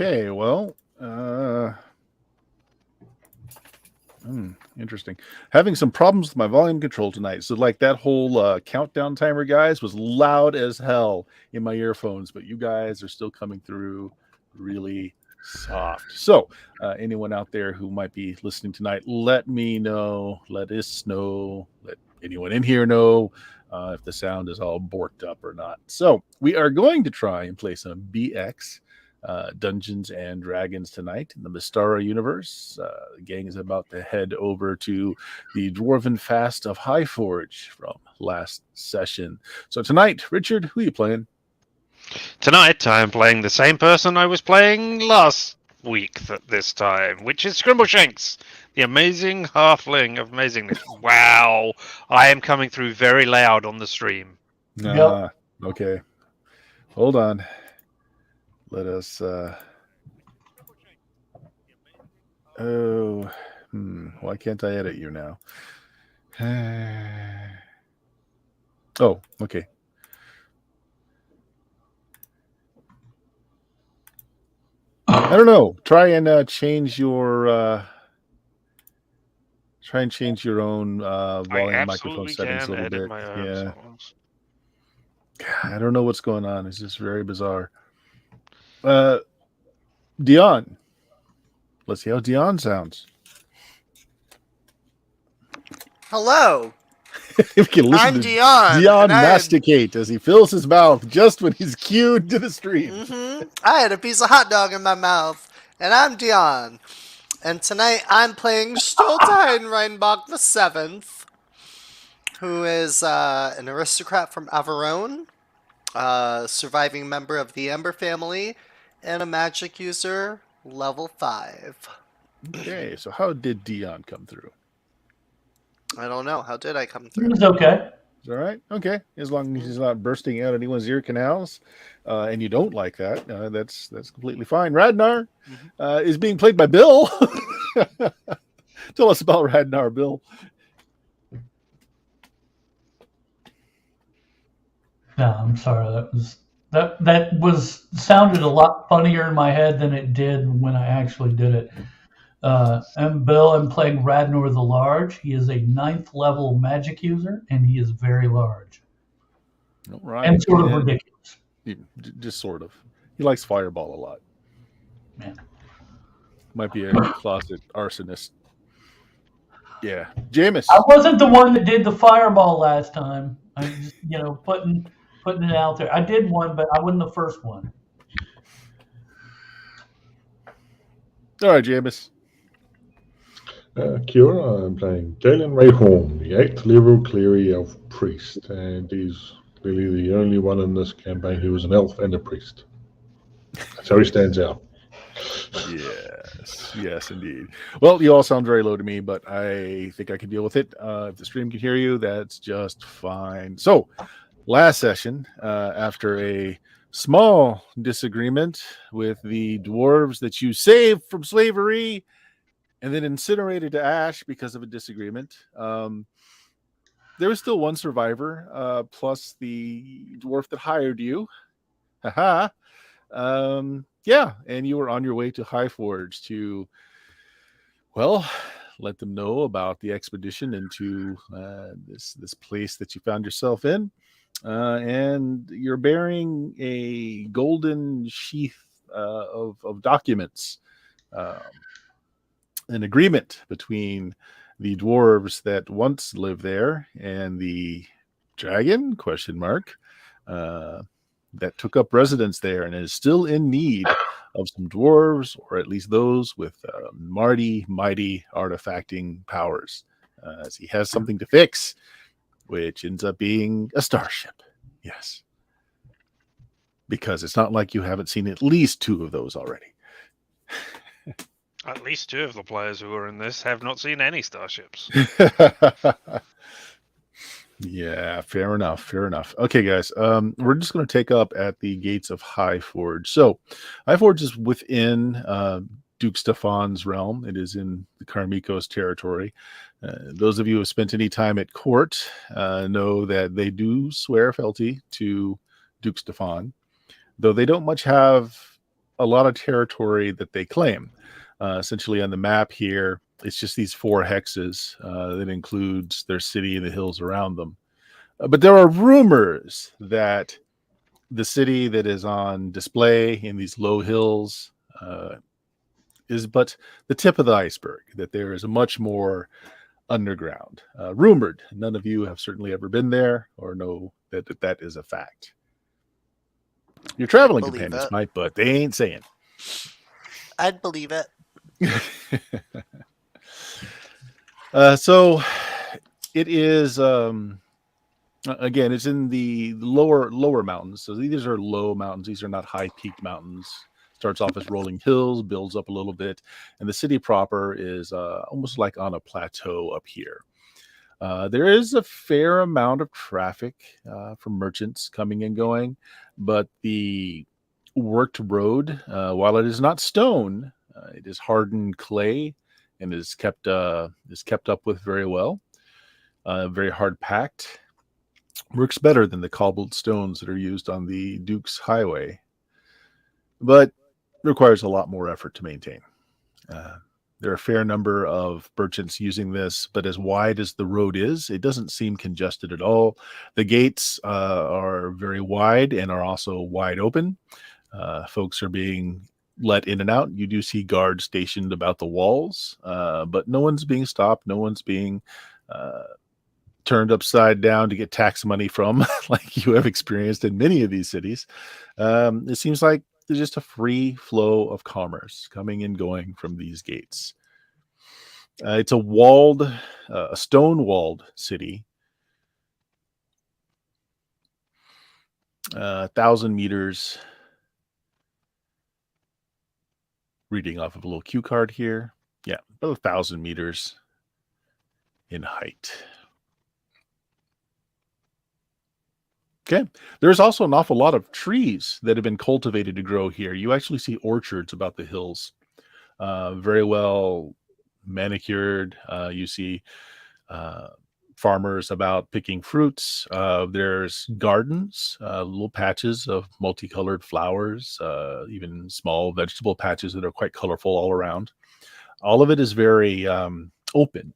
Okay, well, interesting. Having some problems with my volume control tonight. So, like that whole countdown timer, guys, was loud as hell in my earphones, but you guys are still coming through really soft. So, anyone out there who might be listening tonight, let me know. Let us know. Let anyone in here know if the sound is all borked up or not. So, we are going to try and play some BX. Dungeons and Dragons tonight in the Mystara universe. The gang is about to head over to the Dwarven Fast of Highforge from last session. So tonight, Richard, who are you playing? Tonight, I am playing the same person I was playing last week at this time, which is Scrimbleshanks, the amazing halfling of amazingness. Wow, I am coming through very loud on the stream. Okay. Hold on. Let us... why can't I edit you now? Oh, okay. I don't know. Try and change your own volume microphone settings a little bit. Yeah. Songs. I don't know what's going on. It's just very bizarre. Dion. Let's see how Dion sounds. Hello. We can listen I'm to Dion. Dion masticate as he fills his mouth just when he's cued to the stream. I had a piece of hot dog in my mouth, and I'm Dion. And tonight I'm playing Stoltine Reinbach the Seventh, who is an aristocrat from Averone, a surviving member of the Ember family, and a magic user, level 5. Okay, so how did Dion come through? I don't know. How did I come It through? was okay. Is all right? Okay. As long as he's not bursting out anyone's ear canals, and you don't like that, that's completely fine. Radnar is being played by Bill. Tell us about Radnar, Bill. No, I'm sorry. That was sounded a lot funnier in my head than it did when I actually did it. I'm Bill. I'm playing Radnor the Large. He is a 9th level magic user, and he is very large. All right. And sort of ridiculous. Just sort of. He likes Fireball a lot. Man. Might be a closet arsonist. Yeah. Jameis. I wasn't the one that did the Fireball last time. I'm just, putting it out there. I did one, but I wasn't the first one. All right, Jameis. Kia, I'm playing Galen Rayhorn, the 8th level Cleary Elf Priest, and he's really the only one in this campaign who is an elf and a priest. That's how he stands out. Yes, indeed. Well, you all sound very low to me, but I think I can deal with it. If the stream can hear you, that's just fine. So, last session, after a small disagreement with the dwarves that you saved from slavery and then incinerated to ash because of a disagreement, there was still one survivor, plus the dwarf that hired you. Haha. Yeah, and you were on your way to Highforge to, well, let them know about the expedition into this place that you found yourself in, and you're bearing a golden sheath of documents, an agreement between the dwarves that once lived there and the dragon ? That took up residence there and is still in need of some dwarves, or at least those with mighty artifacting powers, as he has something to fix, which ends up being a starship. Yes. Because it's not like you haven't seen at least 2 of those already. At least 2 of the players who are in this have not seen any starships. Yeah, fair enough. Okay, guys, we're just going to take up at the gates of Highforge. So, Highforge is within Duke Stefan's realm. It is in the Karmikos territory. Those of you who have spent any time at court know that they do swear fealty to Duke Stefan, though they don't much have a lot of territory that they claim. Essentially, on the map here, it's just these 4 hexes that includes their city and the hills around them. But there are rumors that the city that is on display in these low hills is but the tip of the iceberg, that there is much more underground. Rumored. None of you have certainly ever been there or know that is a fact. Your traveling believe companions it. might, but they ain't saying. I'd believe it. So it is again, it's in the lower mountains. So these are low mountains. These are not high peaked mountains. Starts off as rolling hills, builds up a little bit, and the city proper is almost like on a plateau up here. There is a fair amount of traffic from merchants coming and going, but the worked road, while it is not stone, it is hardened clay and is kept up with very well. Very hard packed. Works better than the cobbled stones that are used on the Duke's Highway, but requires a lot more effort to maintain. There are a fair number of merchants using this, but as wide as the road is, it doesn't seem congested at all. The gates are very wide and are also wide open. Folks are being let in and out. You do see guards stationed about the walls, but no one's being stopped. No one's being turned upside down to get tax money from, like you have experienced in many of these cities. It seems like there's just a free flow of commerce coming and going from these gates. It's a stone-walled city, 1,000 meters. Reading off of a little cue card here. Yeah, about 1,000 meters in height. Okay. There's also an awful lot of trees that have been cultivated to grow here. You actually see orchards about the hills. Very well manicured. You see farmers about picking fruits. There's gardens, little patches of multicolored flowers, even small vegetable patches that are quite colorful all around. All of it is very open.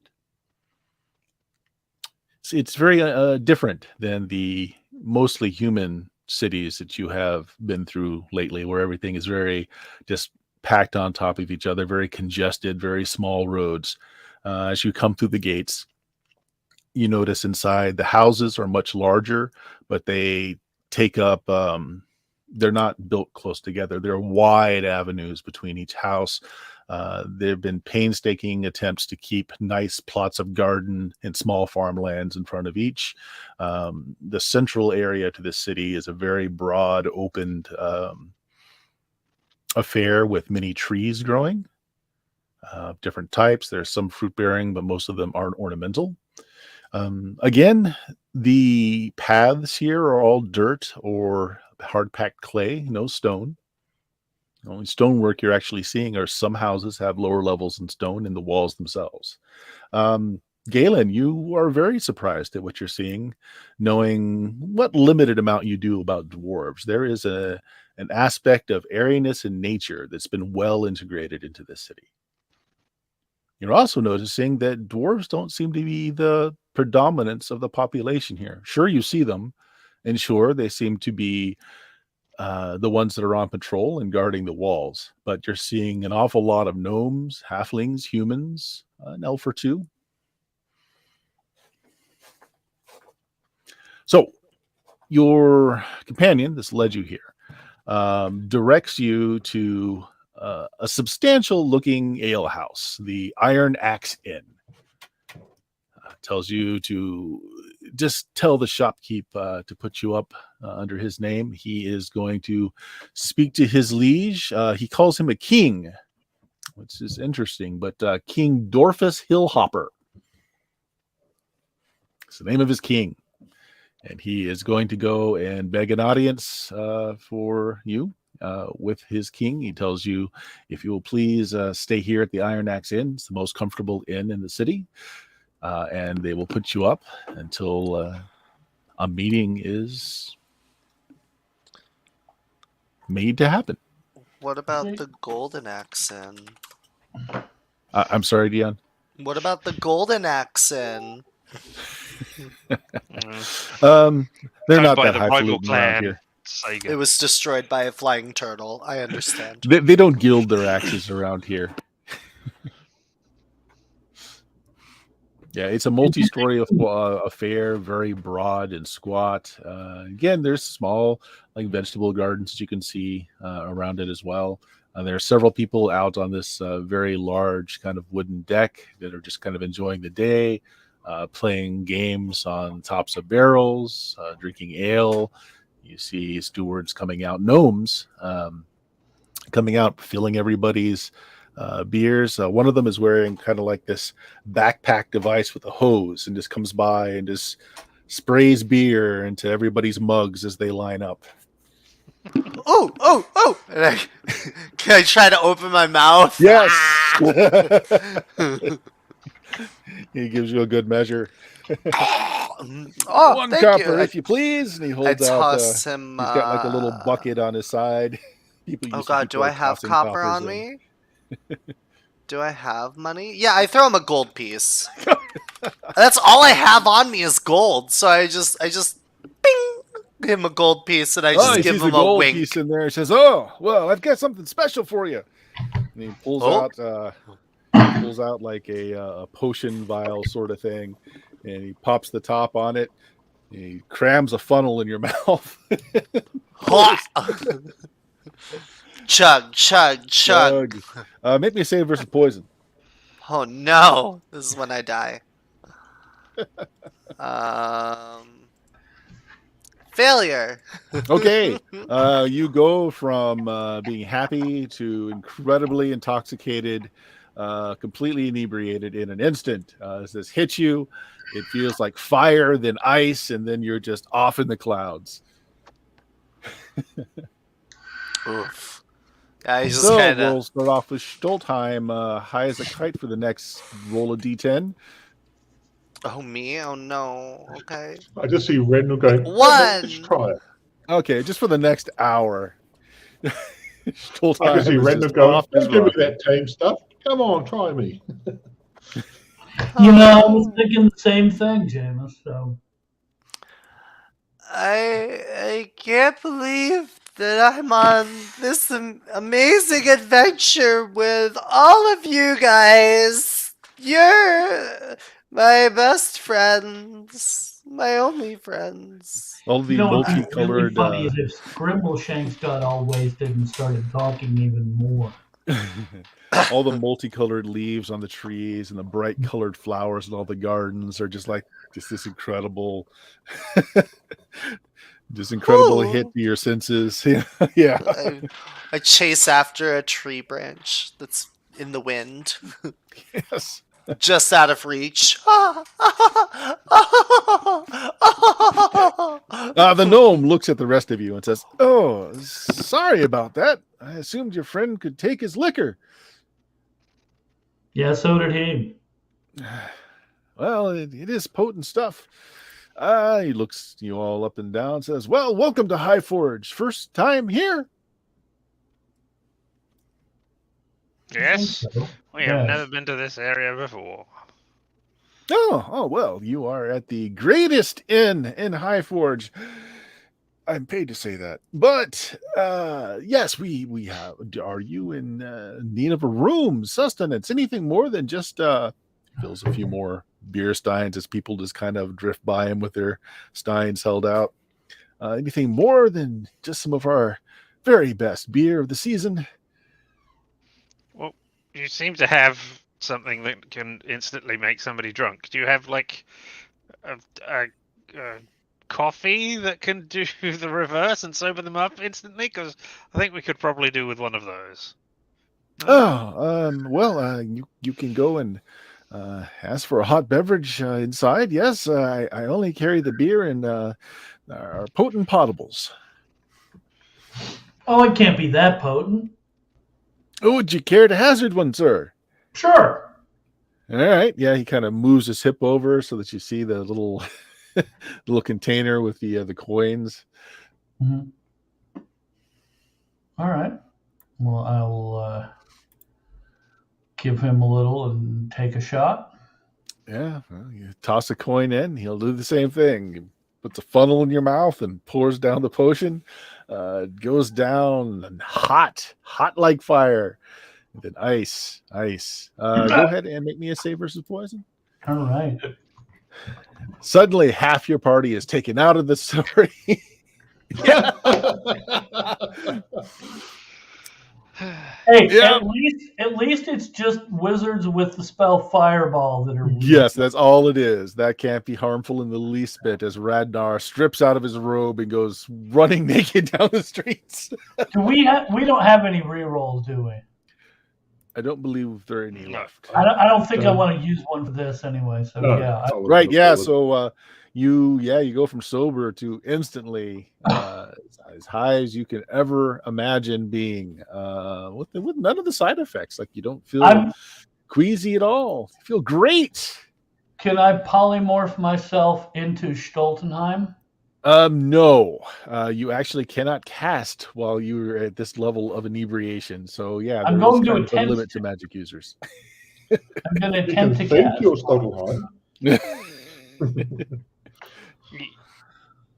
It's very different than the mostly human cities that you have been through lately, where everything is very just packed on top of each other, very congested, very small roads. As you come through the gates, you notice inside the houses are much larger, but they take up, they're not built close together. There are wide avenues between each house. There have been painstaking attempts to keep nice plots of garden and small farmlands in front of each. The central area to this city is a very broad, opened affair with many trees growing, different types. There's some fruit bearing, but most of them aren't ornamental. Again, the paths here are all dirt or hard packed clay, no stone. The only stonework you're actually seeing are some houses have lower levels in stone in the walls themselves. Galen, you are very surprised at what you're seeing, knowing what limited amount you do about dwarves. There is an aspect of airiness and nature that's been well integrated into this city. You're also noticing that dwarves don't seem to be the predominance of the population here. Sure, you see them, and sure, they seem to be the ones that are on patrol and guarding the walls. But you're seeing an awful lot of gnomes, halflings, humans, an elf or two. So your companion, this led you here, directs you to a substantial looking ale house, the Iron Axe Inn. Tells you to just tell the shopkeep to put you up under his name. He is going to speak to his liege. He calls him a king, which is interesting, but King Dorfus Hillhopper. It's the name of his king. And he is going to go and beg an audience for you with his king. He tells you, if you will please stay here at the Iron Axe Inn. It's the most comfortable inn in the city. And they will put you up until a meeting is made to happen. What about the golden accent? I'm sorry, Dion. What about the golden accent? They're Owned not by that the rival highfalutin around clan. here. It Sega. was destroyed by a flying turtle. I understand. They don't gild their axes around here. Yeah, it's a multi-story affair, very broad and squat. Again, there's small, like vegetable gardens that you can see around it as well. There are several people out on this very large kind of wooden deck that are just kind of enjoying the day, playing games on tops of barrels, drinking ale. You see stewards coming out, gnomes coming out, filling everybody's beers. One of them is wearing kind of like this backpack device with a hose and just comes by and just sprays beer into everybody's mugs as they line up. Oh! And can I try to open my mouth? Yes. He gives you a good measure. Oh, One thank copper, you. if you please. And he I holds out. toss him. He's got like a little bucket on his side. People Oh used to God, keep, do I like, have tossing copper coppers on in. me? Do I have money? Yeah, I throw him a gold piece. That's all I have on me is gold. So I just bing, give him a gold piece, and I He just give sees him the a gold wink. piece in there. He says, "Oh, well, I've got something special for you." And he pulls out like a potion vial sort of thing, and he pops the top on it. And he crams a funnel in your mouth. Chug. Make me a save versus poison. Oh no! This is when I die. Failure. Okay, you go from being happy to incredibly intoxicated, completely inebriated in an instant. As this hits you, it feels like fire, then ice, and then you're just off in the clouds. Oof. Yeah, he's just So kind we'll of. start off with Stoltheim, high as a kite for the next roll of D10. Oh me? Oh no. Okay. I just see Rednall going, One. Let's try it. Okay, just for the next hour. I can Stoltheim see is Rednall just going, off his don't give me rocker. that tame stuff. Come on, try me. You know, I was thinking the same thing, Jameis. So I can't believe that I'm on this amazing adventure with all of you guys. You're my best friends, my only friends. All the you know, what'd be really multicolored, funny is if Scrimbleshanks got all wasted and started talking even more. all the multicolored leaves on the trees and the bright colored flowers in all the gardens are just like this incredible, Ooh. hit to your senses. Yeah. I chase after a tree branch that's in the wind, Yes. just out of reach. The gnome looks at the rest of you and says, "Oh, sorry about that. I assumed your friend could take his liquor." Yeah, so did he. Well, it is potent stuff. He looks you all up and down, says, "Well, welcome to Highforge. First time here?" Yes, So, we have yes. never been to this area before. Oh, well, you are at the greatest inn in Highforge. I'm paid to say that. But yes, we have. Are you in need of a room, sustenance, anything more than just fills a few more beer steins as people just kind of drift by him with their steins held out. Anything more than just some of our very best beer of the season? Well, you seem to have something that can instantly make somebody drunk. Do you have like a coffee that can do the reverse and sober them up instantly? Because I think we could probably do with one of those. Well, you can go and ask for a hot beverage inside. Yes, I only carry the beer in our potent potables. Oh, it can't be that potent. Oh, would you care to hazard one, sir? Sure. All right. Yeah, he kind of moves his hip over so that you see the little little container with the coins. Mm-hmm. All right. Well, I will give him a little and take a shot. Yeah, well, you toss a coin in, he'll do the same thing. He puts a funnel in your mouth and pours down the potion. It goes down and hot like fire. And then ice. Go ahead and make me a save versus poison. All right. Suddenly, half your party is taken out of the story. Hey, Yeah. at least it's just wizards with the spell Fireball that are weak. Yes, that's all it is. That can't be harmful in the least bit as Radnar strips out of his robe and goes running naked down the streets. We don't have any rerolls, do we? I don't believe there are any No. left. I don't think I want to use one for this anyway. So No, yeah. I wouldn't Right, look yeah. forward. So you go from sober to instantly as high as you can ever imagine being with none of the side effects. Like you don't feel queasy at all. You feel great. Can I polymorph myself into Stoltenheim? No, you actually cannot cast while you're at this level of inebriation. So yeah, I'm there is going to kind of a attempt limit to magic users. I'm going to You can attempt to think cast. you're Stoltenheim.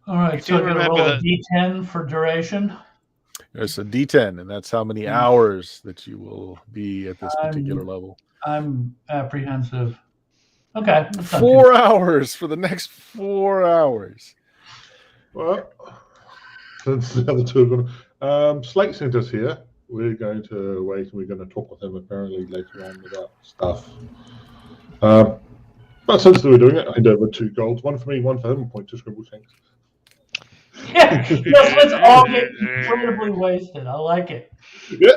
All right, You so do I'm going to remember roll a that- D10 for duration. There's a D10, and that's how many hours that you will be at this particular level. I'm apprehensive. Okay. that's not 4 hours for the next 4 hours. Well, since the other two are going to. Slate Center's here. We're going to wait and we're going to talk with him apparently later on about stuff. But since we're doing it, I hand over 2 golds, 1 for me, 1 for him, and point to Scrimbleshanks. Yeah, yes, let's all get incredibly wasted. I like it. Yeah.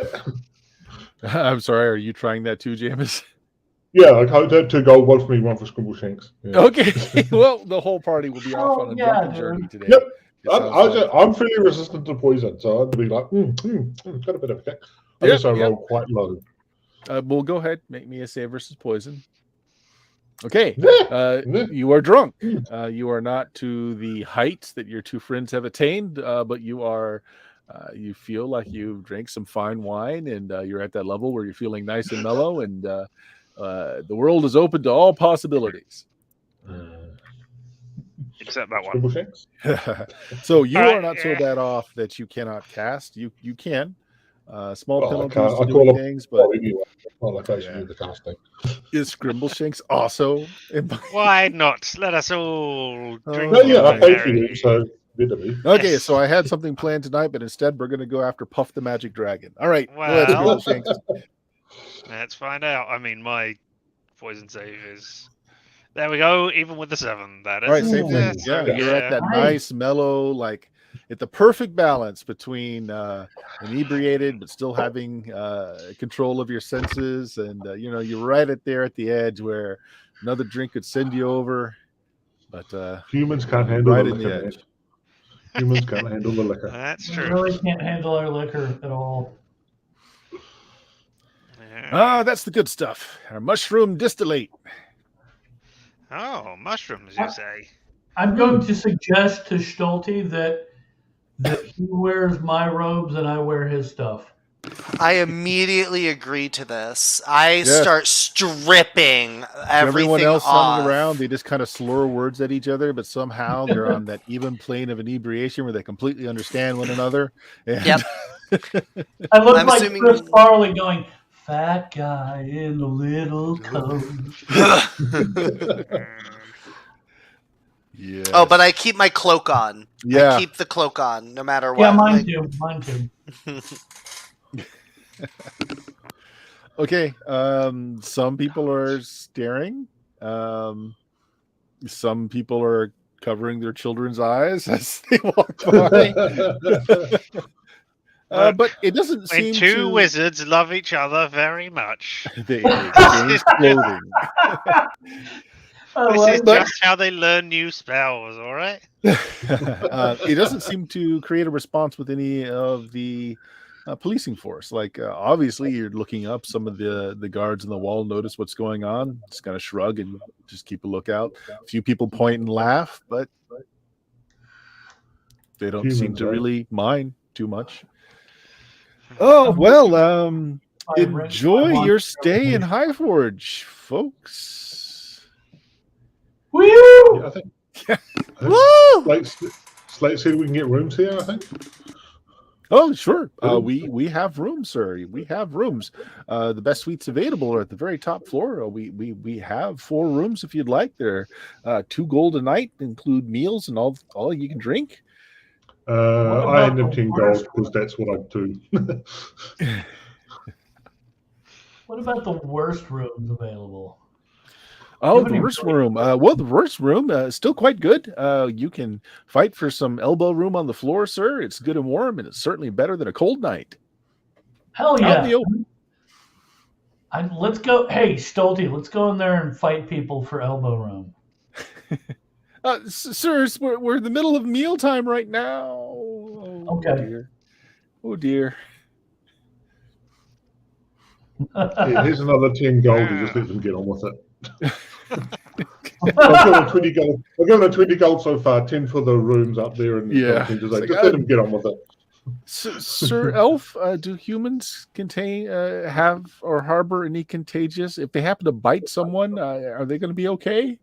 I'm sorry, are you trying that too, Jameis? Yeah, I can't have 2 gold, 1 for me, 1 for Scrimbleshanks. Yeah. Okay, well, the whole party will be off on a drunken dude. journey today. Yep. It sounds like. I'm fairly resistant to poison, so I'd be like, got a bit of a kick. I guess I roll quite low. Well, go ahead, make me a save versus poison. Okay, Yeah. you are drunk. You are not to the heights that your 2 friends have attained, but you are. You feel like you've drank some fine wine, and you're at that level where you're feeling nice and mellow, and the world is open to all possibilities. Except that one. Scrimbleshanks? So you Alright, are not so yeah. bad off that you cannot cast. You can. Small Well, I penalties can't- to I doing call things, but Anyway, it's not like I should do the casting. is Scrimbleshanks also? Why not? Let us all drink. No, yeah, I paid for Mary. you, so better be. Okay, so I had something planned tonight, but instead we're going to go after Puff the Magic Dragon. All right, go ahead, Well- Scrimbleshanks. Let's find out. I mean, my poison save is. There we go. Even with the 7, that is. All right, same thing. Yeah, Yeah, so, you're at that nice, mellow, like at the perfect balance between inebriated but still having control of your senses, and you're right at there at the edge where another drink could send you over. But Humans can't handle right the in the liquor. man. edge. Humans can't handle the liquor. That's We true. really can't handle our liquor at all. Yeah. That's the good stuff. Our mushroom distillate. Oh, mushrooms, you say? I'm going to suggest to Stolte that he wears my robes and I wear his stuff. I immediately agree to this. I Yes. start stripping everything Everyone else off. running around, they just kind of slur words at each other, but somehow they're on that even plane of inebriation where they completely understand one another. And Yep. I look I'm like assuming- Chris Farley going, "Fat guy in a little coat." Yeah. Oh, but I keep my cloak on. Yeah. I keep the cloak on no matter what. Yeah, mine Like, too. Mine too. Okay. Some people are staring. Some people are covering their children's eyes as they walk by. But it doesn't When seem 2 to... wizards love each other very much. They exchange clothing. I This like is that. just how they learn new spells, all right? It doesn't seem to create a response with any of the policing force. Like, obviously, you're looking up. Some of the guards on the wall notice what's going on. Just kind of shrug and just keep a lookout. A few people point and laugh, but they don't seem Humans, to right? really mind too much. Oh I'm well, my rent- enjoy my your monster stay in reputation. Highforge, folks. Woo! Yeah, I think Woo! Slate said we can get rooms here. I think. Oh, sure. Oh. We have rooms, sir. We have rooms. The best suites available are at the very top floor. We have 4 rooms if you'd like. They're 2 gold a night, include meals and all you can drink. What I about end up the 10 worst? gold because that's what I do. What about the worst rooms available? Oh, Give the any worst room. Well, the worst room is still quite good. You can fight for some elbow room on the floor, sir. It's good and warm, and it's certainly better than a cold night Hell out in yeah! the open. Let's go. Hey, Stolte, let's go in there and fight people for elbow room. Sirs, we're in the middle of mealtime right now. Oh Okay. dear. Oh dear. Here's another 10 gold. You just let them get on with it. I've given 20 gold. I've given 20 gold so far. 10 for the rooms up there in the Yeah. centers. It's like, Just let them get on with it. Sir Elf, do humans contain have or harbor any contagious? If they happen to bite someone, are they going to be okay?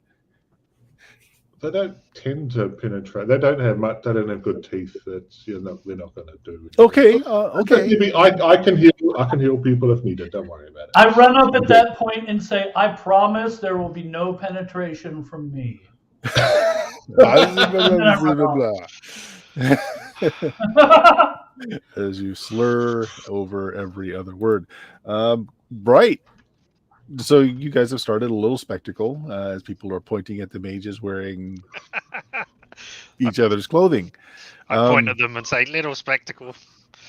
They don't tend to penetrate. They don't have much. They don't have good teeth. That's they're not going to do. Okay. Okay. I can heal. I can heal people if needed. Don't worry about it. I run up at that point and say, "I promise there will be no penetration from me." As you slur over every other word. Right. So you guys have started a little spectacle as people are pointing at the mages wearing each other's clothing. I point at them and say, "Little spectacle."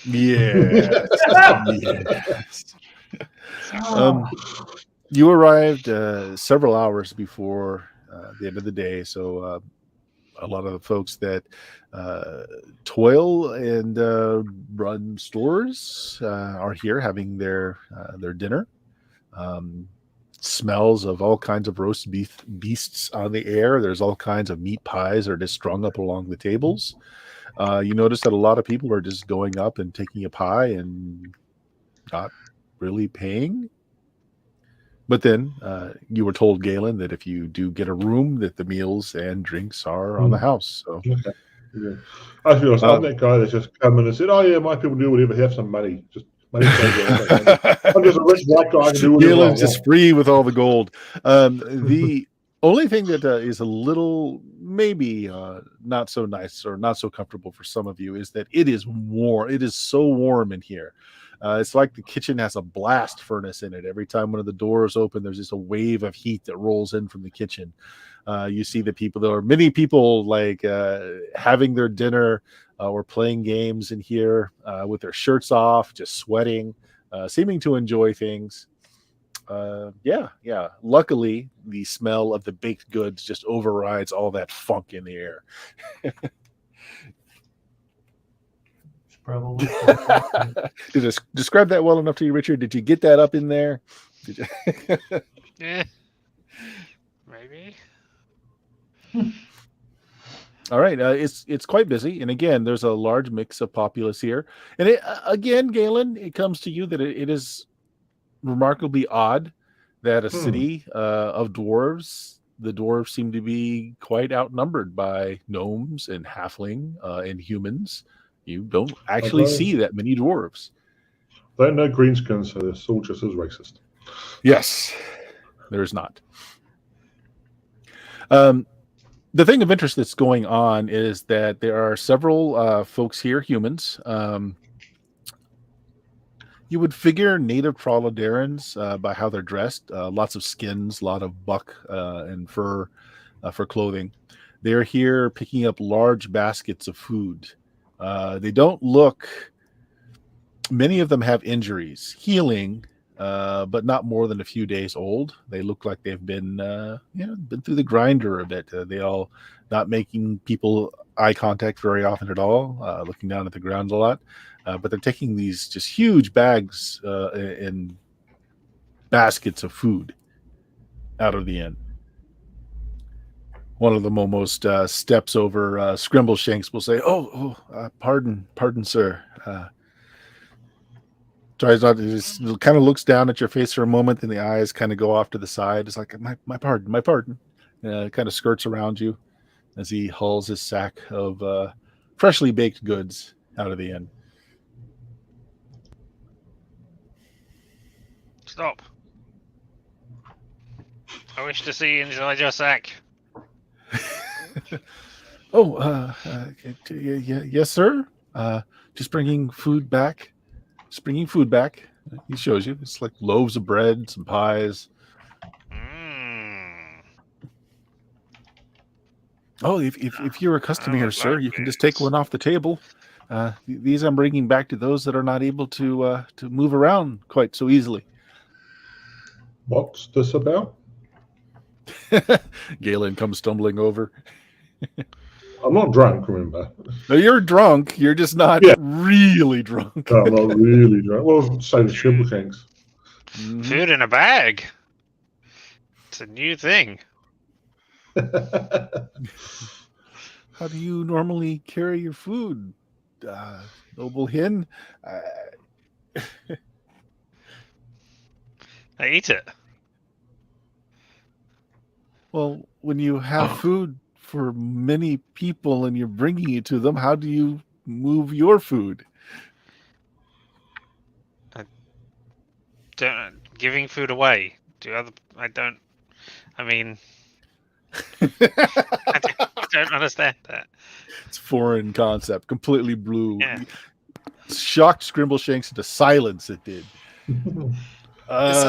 Yes. Yes. You arrived several hours before the end of the day, so a lot of the folks that toil and run stores are here having their dinner. Smells of all kinds of roast beasts on the air. There's all kinds of meat pies that are just strung up along the tables. You notice that a lot of people are just going up and taking a pie and not really paying. But then you were told, Galen, that if you do get a room, that the meals and drinks are on the house. So, okay. Yeah. I feel like I'm that guy that just come in and said, "Oh yeah, my people do whatever. Have some money. Just money." I'm just a rich white guy. I can do whatever Galen's I just want. free with all the gold. The only thing that is a little maybe not so nice or not so comfortable for some of you is that it is warm. It is so warm in here. It's like the kitchen has a blast furnace in it. Every time one of the doors open, there's just a wave of heat that rolls in from the kitchen. You see the people. There are many people like having their dinner or playing games in here with their shirts off, just sweating, seeming to enjoy things. Yeah. Luckily, the smell of the baked goods just overrides all that funk in the air. Probably. Did I describe that well enough to you, Richard? Did you get that up in there? Did you? Yeah, maybe. All right, it's quite busy, and again, there's a large mix of populace here. And again, Galen, it comes to you that it is remarkably odd that a city of dwarves, the dwarves seem to be quite outnumbered by gnomes and halfling and humans. You don't actually see that many dwarves. They know greenskins, so they're still just as racist. Yes, there's not. The thing of interest that's going on is that there are several folks here, humans. You would figure native Trollodarans by how they're dressed. Lots of skins, a lot of buck and fur for clothing. They're here picking up large baskets of food. They don't look... Many of them have injuries, healing, but not more than a few days old. They look like they've been through the grinder a bit. They all not making people eye contact very often at all, looking down at the ground a lot. But they're taking these just huge bags in baskets of food out of the inn. One of them almost steps over Scrimbleshanks. Will say, "Oh, pardon, sir. tries not to, just kind of looks down at your face for a moment, and the eyes kind of go off to the side. It's like, my pardon. Kind of skirts around you as he hauls his sack of freshly baked goods out of the inn. Stop. I wish to see inside your sack. Oh, yes, sir. Just bringing food back. He shows you. It's like loaves of bread, some pies. Oh, if you're a customer, sir, you can just take one off the table. These I'm bringing back to those that are not able to move around quite so easily. What's this about? Galen comes stumbling over. I'm not drunk, remember? No, you're drunk. You're just not really drunk. No, I'm not really drunk. Well, say the Scrimbleshanks. Food in a bag. It's a new thing. How do you normally carry your food, noble Hin? I eat it. Well, when you have food for many people and you're bringing it to them, how do you move your food? Giving food away. I don't understand that. It's a foreign concept, completely blue. Yeah. Shocked Scrimbleshanks into silence, it did. Isn't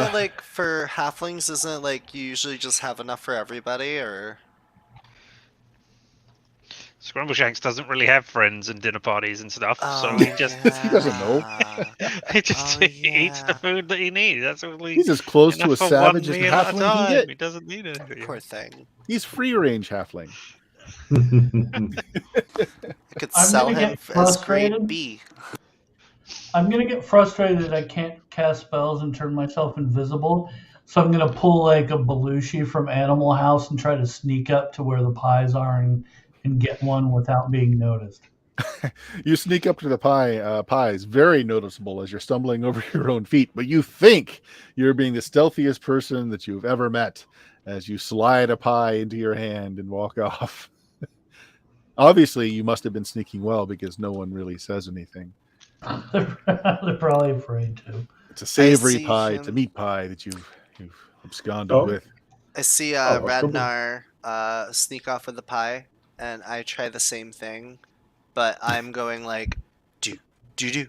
it like for halflings, isn't it like you usually just have enough for everybody, or? Scrimbleshanks doesn't really have friends and dinner parties and stuff, so he he doesn't know. he just eats the food that he needs. That's all He's as close to a enough for savage one as a meal at halfling time. can get. He doesn't need anything. Poor thing. He's free range halfling. You could sell him as grade B. I'm gonna get frustrated that I can't cast spells and turn myself invisible. So I'm gonna pull like a Belushi from Animal House and try to sneak up to where the pies are and get one without being noticed. You sneak up to the pies, very noticeable as you're stumbling over your own feet, but you think you're being the stealthiest person that you've ever met as you slide a pie into your hand and walk off. Obviously, you must have been sneaking well because no one really says anything. They're probably afraid to. It's a savory pie. It's a meat pie that you've absconded with. I see Radnar sneak off with the pie, and I try the same thing, but I'm going like do do do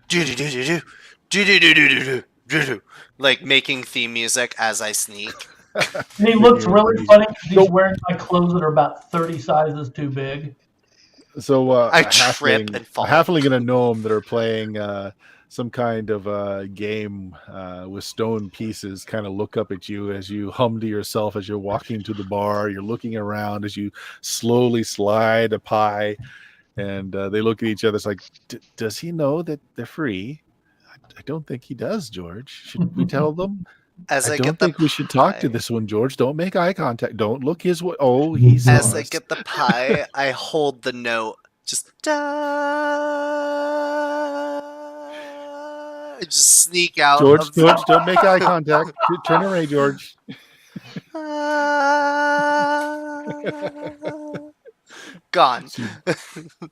do do do do do do do do do do do, like making theme music as I sneak. And he looks really funny because he's wearing my clothes that are about 30 sizes too big. So I trip and fall. A halfling and a gnome that are playing some kind of game with stone pieces kind of look up at you as you hum to yourself as you're walking to the bar. You're looking around as you slowly slide a pie, and they look at each other. It's like, does he know that they're free? I don't think he does, George. Should we tell them? As I don't think we should talk to this one, George. Don't make eye contact. Don't look his way. Oh, he's As lost. I get the pie, I hold the note. Just I just sneak out. George, don't make eye contact. Turn away, George. Gone.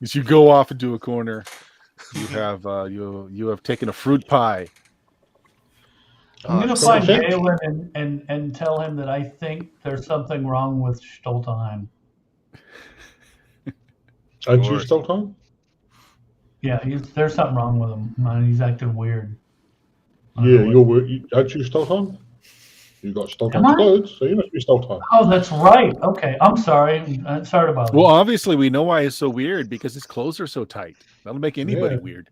As you go off into a corner, you have you have taken a fruit pie. I'm going to find Galen and tell him that I think there's something wrong with Stoltheim. Aren't you Stoltheim? Yeah, there's something wrong with him. He's acting weird. Yeah, aren't you Stoltheim? You got Stoltheim's clothes, so you must be Stoltheim. Oh, that's right. Okay, I'm sorry. Sorry about that. Well, obviously we know why he's so weird because his clothes are so tight. That'll make anybody weird.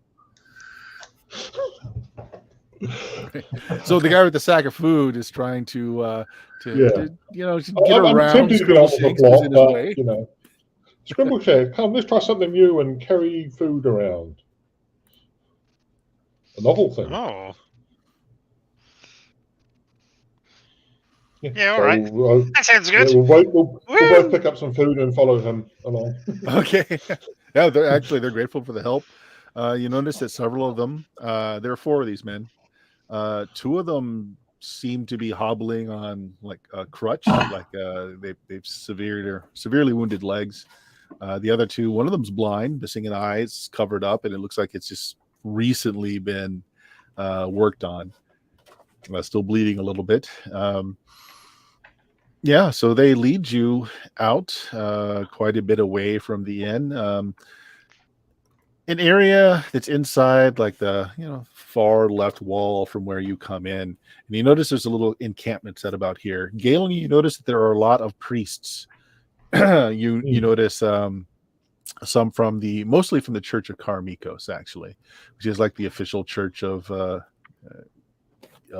So the guy with the sack of food is trying to get around. I'm tempted to get off the Scrimbleshanks block, but Scrimbleshank, come, let's try something new and carry food around. A novel thing. Oh. Yeah, all right. That sounds good. Yeah, we'll both pick up some food and follow him along. Okay. Yeah, they're grateful for the help. You notice that several of them, there are 4 of these men. 2 of them seem to be hobbling on like a crutch, like they've severely wounded legs. The other 2, one of them's blind, missing an eye, it's covered up, and it looks like it's just recently been worked on. Still bleeding a little bit. Yeah, so they lead you out quite a bit away from the inn. An area that's inside like the far left wall from where you come in, and you notice there's a little encampment set about here. Galen, you notice that there are a lot of priests. You notice some from mostly from the Church of Karmikos, actually, which is like the official church of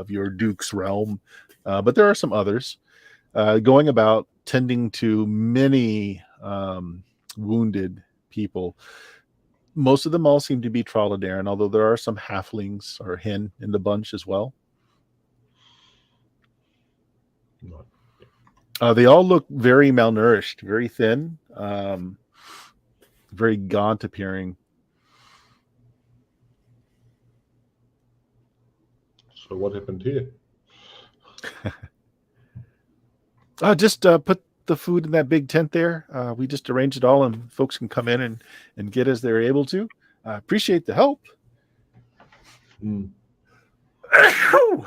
your duke's realm, but there are some others going about tending to many wounded people. Most of them all seem to be Trollodaran, although there are some halflings or hin in the bunch as well. They all look very malnourished, very thin, very gaunt appearing. So what happened here? Just put the food in that big tent there. We just arranged it all, and folks can come in and get as they're able to. Appreciate the help. Mm. Oh,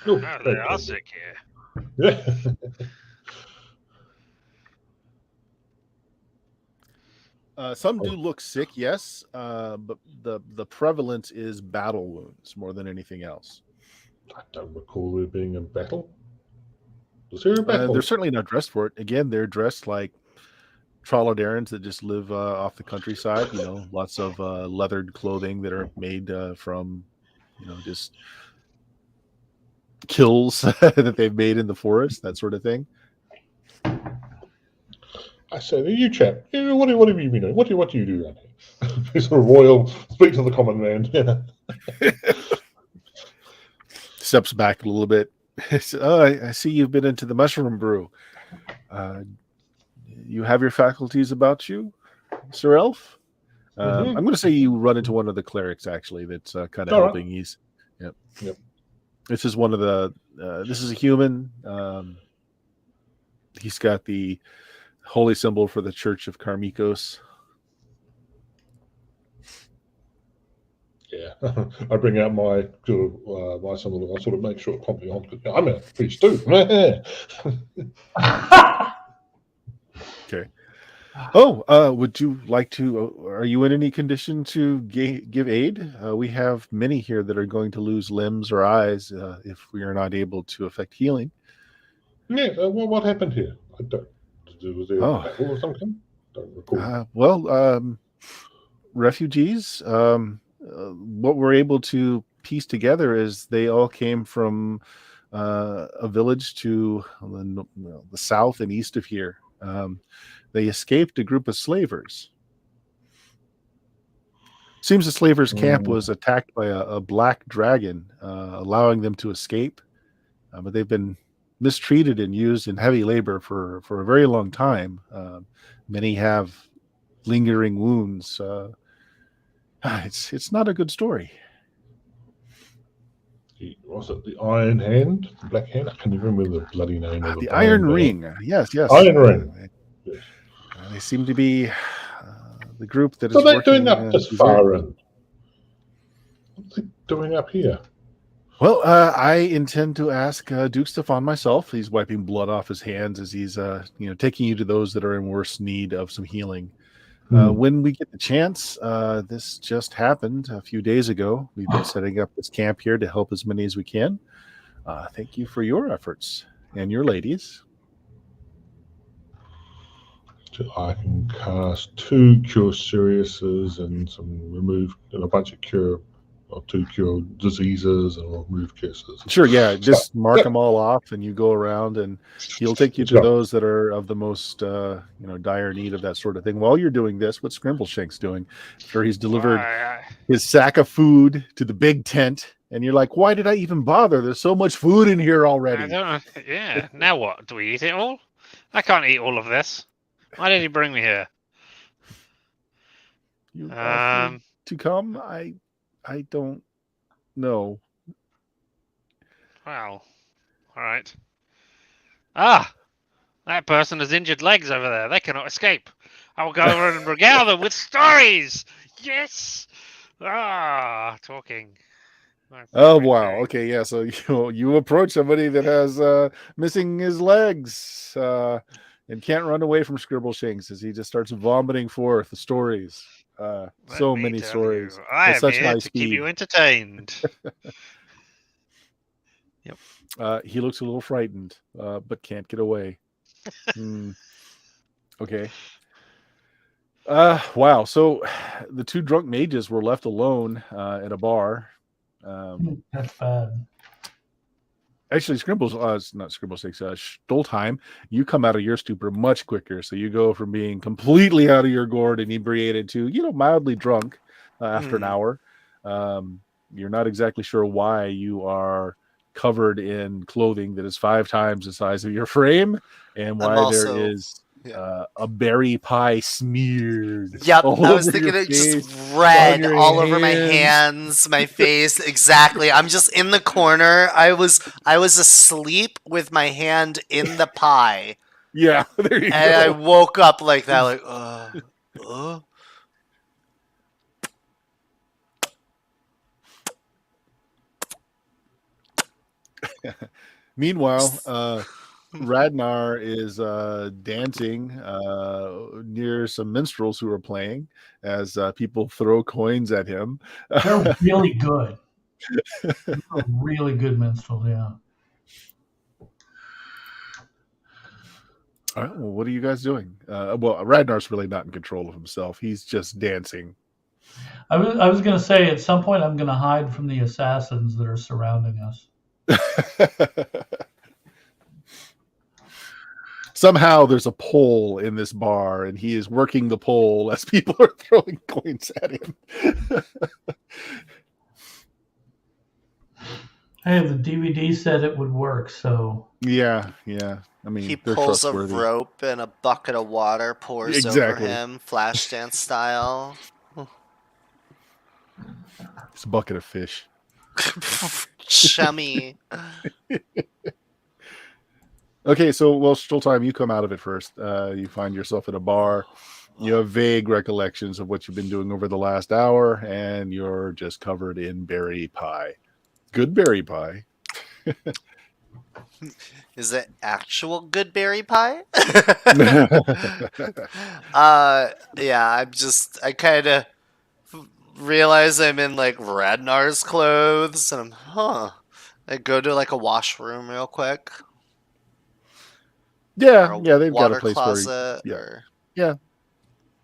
they are sick here. Some do look sick, yes, but the prevalence is battle wounds more than anything else. I don't recall there being a battle. Was there a battle? They're certainly not dressed for it. Again, they're dressed like Trollodarans that just live off the countryside. Lots of leathered clothing that are made from, just kills that they've made in the forest, that sort of thing. I said, you chap, what have you been doing? What do you do around here? Sort of royal, speak to the common man. Steps back a little bit. I see you've been into the mushroom brew. You have your faculties about you, Sir Elf? I'm going to say you run into one of the clerics, actually, that's kind of helping. Right. Yep. This is one of the, this is a human. He's got the holy symbol for the Church of Karmikos. Yeah, I bring out my my symbol. I sort of make sure it comprehends. I'm a priest too. Okay. Oh, would you like to? Are you in any condition to give aid? We have many here that are going to lose limbs or eyes if we are not able to effect healing. Yeah. What happened here? I don't. Was there a battle or something? Don't recall. Refugees. What we're able to piece together is they all came from a village to the south and east of here. They escaped a group of slavers. Seems the slavers' camp was attacked by a black dragon, allowing them to escape. But they've been mistreated and used in heavy labor for a very long time. Many have lingering wounds. It's not a good story. Was it the Iron Hand, the Black Hand? I can't even remember the bloody name of the Iron Ring. Yes. Iron Ring. Yes. They seem to be the group that is. So they're doing up this far in. What are they doing up here? Well, I intend to ask Duke Stefan myself. He's wiping blood off his hands as he's taking you to those that are in worse need of some healing. When we get the chance, this just happened a few days ago. We've been setting up this camp here to help as many as we can. Thank you for your efforts and your ladies. I can cast 2 Cure Seriouses and a bunch of Cure, or 2 Cure Diseases and remove curses. Sure, yeah. Just mark them all off, and you go around, and he'll take you to those that are of the most, dire need of that sort of thing. While you're doing this, what's Scrimbleshank's doing? After he's delivered his sack of food to the big tent, and you're like, "Why did I even bother? There's so much food in here already." I don't know. Yeah. Now what? Do we eat it all? I can't eat all of this. Why did he bring me here? You offered Um, to come. I don't know. well, all right. Ah, that person has injured legs over there. They cannot escape. I will go over and regale them with stories. Yes. Ah, talking. My Oh favorite wow. thing. Okay, yeah. So you approach somebody that has missing his legs and can't run away from Scribbleshanks as he just starts vomiting forth the stories. Let So me many tell you, stories I at am such here high to keep you speed. entertained. He looks a little frightened, but can't get away. Hmm. Okay. Wow. So the two drunk mages were left alone at a bar. That's bad. Actually, Scribbles, it's not Scribblesticks, Stoltheim, you come out of your stupor much quicker. So you go from being completely out of your gourd and inebriated to, mildly drunk after an hour. You're not exactly sure why you are covered in clothing that is 5 times the size of your frame and I'm why there also. is Yeah. a berry pie smeared Yep, all I was over your thinking it just face, on red your all over my hands. hands, my face. Exactly. I'm just in the corner. I was asleep with my hand in the pie, Yeah, there you and I go. woke up like that, like Meanwhile, Radnar is dancing near some minstrels who are playing as people throw coins at him. They're really good. They're really good minstrels, yeah. All right, well, what are you guys doing? Well, Radnar's really not in control of himself. He's just dancing. I was going to say at some point I'm going to hide from the assassins that are surrounding us. Somehow there's a pole in this bar, and he is working the pole as people are throwing coins at him. Hey, the DVD said it would work, so Yeah. I mean, he they're pulls a trustworthy. rope and a bucket of water pours over Exactly. him, flash dance style. It's a bucket of fish. Chummy. Okay, so Stoltheim, you come out of it first. You find yourself at a bar. You have vague recollections of what you've been doing over the last hour, and you're just covered in berry pie. Good berry pie. Is it actual good berry pie? Yeah, I kind of realize I'm in like Radnar's clothes, and I go to like a washroom real quick, or Yeah, they've got a water place where, closet, yeah, or yeah.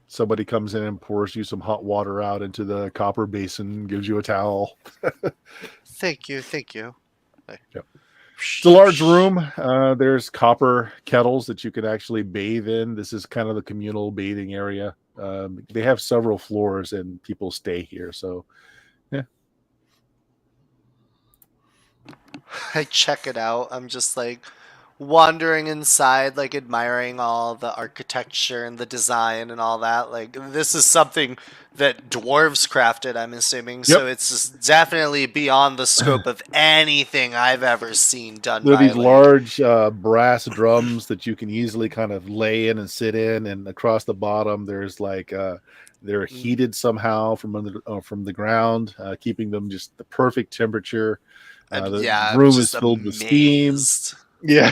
Somebody comes in and pours you some hot water out into the copper basin, gives you a towel. thank you. Yeah. It's a large room. There's copper kettles that you can actually bathe in. This is kind of the communal bathing area. They have several floors, and people stay here. So, yeah. I check it out. I'm just like wandering inside, like admiring all the architecture and the design and all that. Like, this is something that dwarves crafted, I'm assuming. Yep. So it's just definitely beyond the scope of anything I've ever seen done There are by these like. large brass drums that you can easily kind of lay in and sit in, and across the bottom there's like they're heated somehow from the ground, keeping them just the perfect temperature. The I'm room is just filled with steam. amazed. Yeah.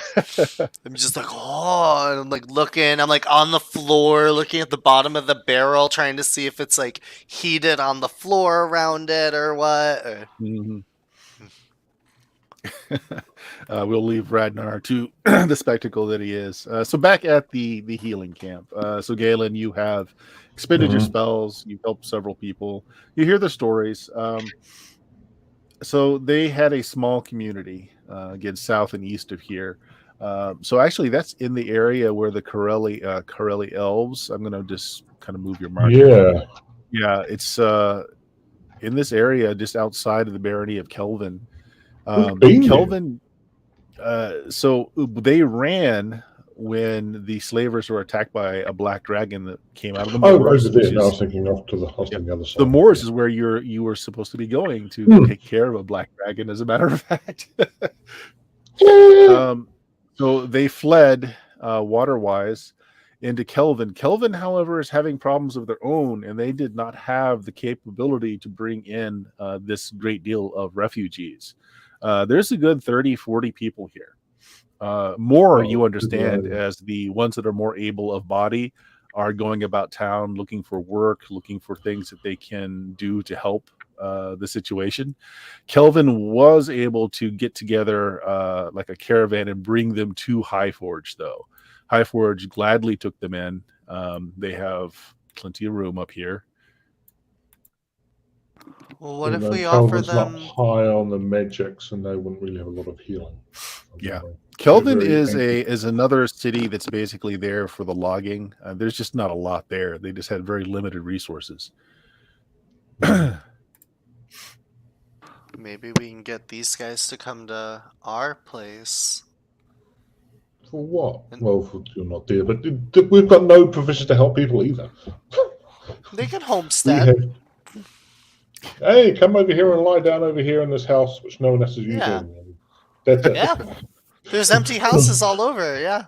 I'm just like, oh, and I'm like looking. I'm like on the floor, looking at the bottom of the barrel, trying to see if it's like heated on the floor around it or what. Mhm. We'll leave Radnar to the spectacle that he is. So back at the healing camp. So Galen, you have expended your spells. You've helped several people. You hear the stories. So they had a small community, again, south and east of here. So actually, that's in the area where the Corelli elves. I'm going to just kind of move your marker. Yeah, it's in this area just outside of the barony of Kelvin. Who's been there? Kelvin. So they ran when the slavers were attacked by a black dragon that came out of the Oh, moors. over there. Which No, I is, was thinking off to the hosting the other side. the moors is where you were supposed to be going to take care of a black dragon, as a matter of fact. So they fled waterwise into Kelvin. Kelvin, however, is having problems of their own, and they did not have the capability to bring in this great deal of refugees. There's a good 30, 40 people here. More, you understand, as the ones that are more able of body are going about town looking for work, looking for things that they can do to help the situation. Kelvin was able to get together like a caravan and bring them to Highforge, though. Highforge gladly took them in. They have plenty of room up here. Well, what if Even we though offer Kelvin's them? not high on the magics, and they wouldn't really have a lot of healing. Yeah. Kelvin is angry. another city that's basically there for the logging. There's just not a lot there. They just had very limited resources. Maybe we can get these guys to come to our place. For what? Well, you're not there, but we've got no provision to help people either. They can We homestead. have. Hey, come over here and lie down over here in this house, which no one else is using. Yeah. That's it. Yeah. There's empty houses all over. Yeah.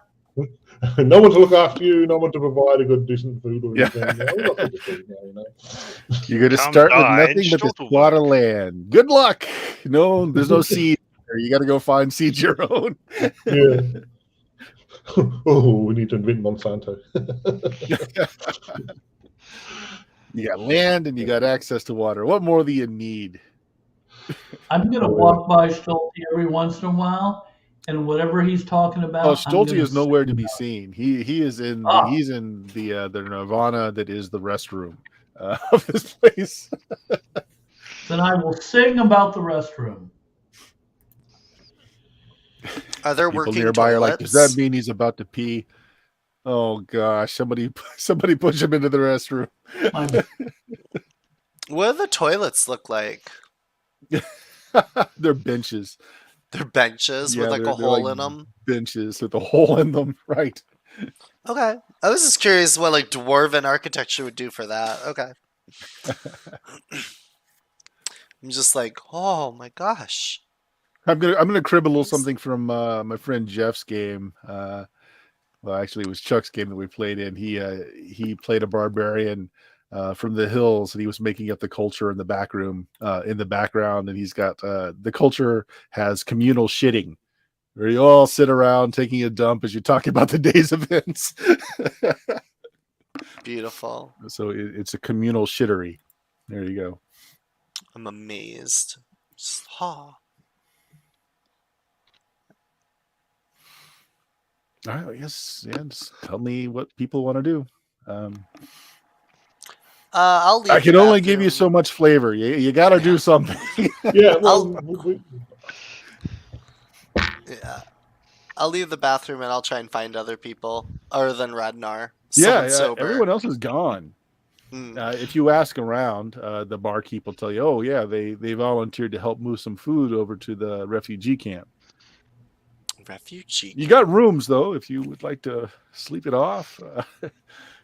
No one to look after you, no one to provide a good, decent food or Yeah. anything. Yeah, we've got good food now, you know. You're going to Come start with die in nothing but this Stuttelberg. plot of land. Good luck. No, there's no seed there. You got to go find seeds your own. Yeah. Oh, we need to invent Monsanto. You got land and you got access to water. What more do you need? I'm going to walk by Schulte every once in a while, and whatever he's talking about. Oh, I'm Schulte gonna is nowhere to sing be about. seen. He is in Ah. he's in the Nirvana that is the restroom of this place. Then I will sing about the restroom. Are there People working nearby are like, toilets? does that mean he's about to pee? Oh gosh, somebody push him into the restroom. What do the toilets look like? They're benches. They're benches with like a they're hole like in them. benches with a hole in them, right? Okay. I was just curious what like dwarven architecture would do for that. Okay. I'm just like, oh my gosh. I'm gonna crib a little something from my friend Jeff's game. Well, actually, it was Chuck's game that we played in. He played a barbarian from the hills, and he was making up the culture in the back room, in the background. And he's got the culture has communal shitting, where you all sit around taking a dump as you talk about the day's events. Beautiful. So it's a communal shittery. There you go. I'm amazed. Just, ha. All right, yes, just tell me what people want to do. I'll leave. I can the only give you bathroom. so much flavor. You got to do something. Yeah, well, Yeah. I'll leave the bathroom and I'll try and find other people other than Radnar. Yeah, Someone sober. everyone else is gone. If you ask around, the barkeep will tell you, oh, yeah, they volunteered to help move some food over to the refugee camp. Refugee. You got rooms, though, if you would like to sleep it off.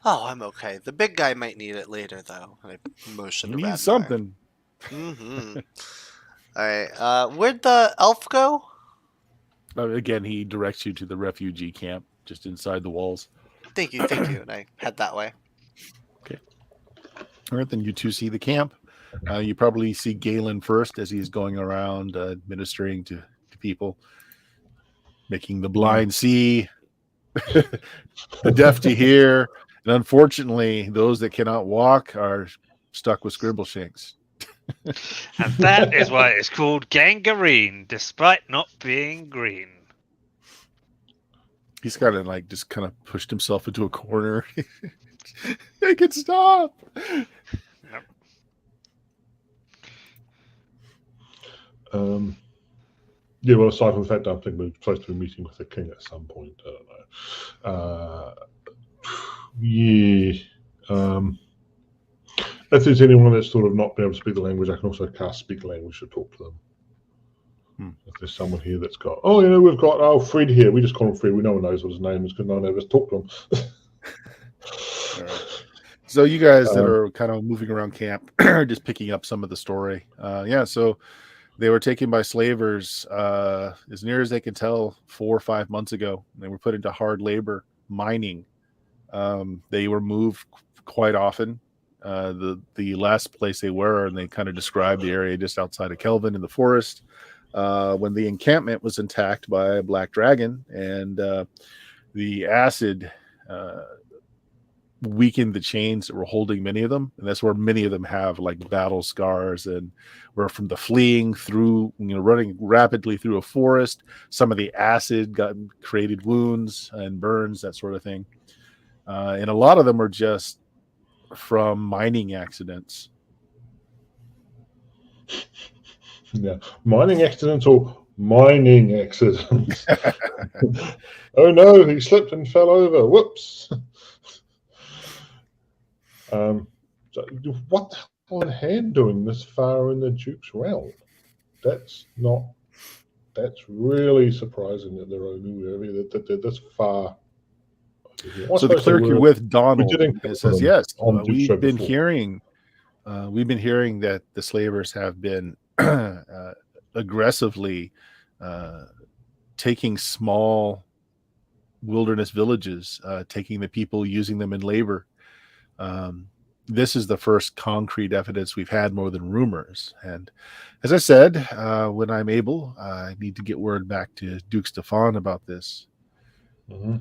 Oh, I'm okay. The big guy might need it later, though. I motion You to need Radnar. something. Mm-hmm. All right. Where'd the elf go? Again, he directs you to the refugee camp just inside the walls. Thank you. Thank you. And I head that way. Okay. All right, then you two see the camp. You probably see Galen first as he's going around administering to people, making the blind see, the deaf to hear, and unfortunately, those that cannot walk are stuck with Scribbleshanks. And that is why it's called gangrene, despite not being green. He's kind of like just kind of pushed himself into a corner. Make it stop. Yep. Yeah, well, aside from the fact that I think we're supposed to be meeting with the king at some point. I don't know. Yeah. If there's anyone that's sort of not been able to speak the language, I can also cast speak language to talk to them. If there's someone here that's got, we've got Fred here. We just call him Fred. No one knows what his name is because no one ever talked to him. All right. So you guys that are kind of moving around camp, just picking up some of the story. So they were taken by slavers, as near as they can tell, 4 or 5 months ago. They were put into hard labor mining. They were moved quite often. The last place they were, and they kind of described the area just outside of Kelvin in the forest, when the encampment was attacked by a black dragon, and the acid weakened the chains that were holding many of them, and that's where many of them have like battle scars, and were from the fleeing through, running rapidly through a forest. Some of the acid created wounds and burns, that sort of thing, and a lot of them are just from mining accidents. Yeah, mining accidents or mining accidents. Oh no, he slipped and fell over. Whoops. So what the hell is hand doing this far in the Duke's realm? That's really surprising that they're only that they're this far. So the clerk you're with, Donald, says, yes, we've been before. hearing that the slavers have been aggressively taking small wilderness villages, taking the people, using them in labor. This is the first concrete evidence we've had, more than rumors. And as I said, when I'm able, I need to get word back to Duke Stefan about this. Mm-hmm.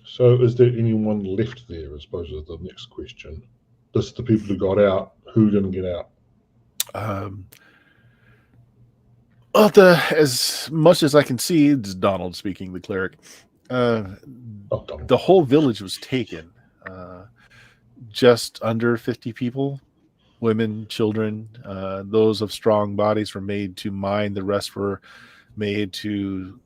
So is there anyone left there, I suppose, is the next question. This is the people who got out. Who didn't get out? As much as I can see, it's Donald speaking, the cleric. The whole village was taken. Just under 50 people, women, children, those of strong bodies were made to mine. The rest were made to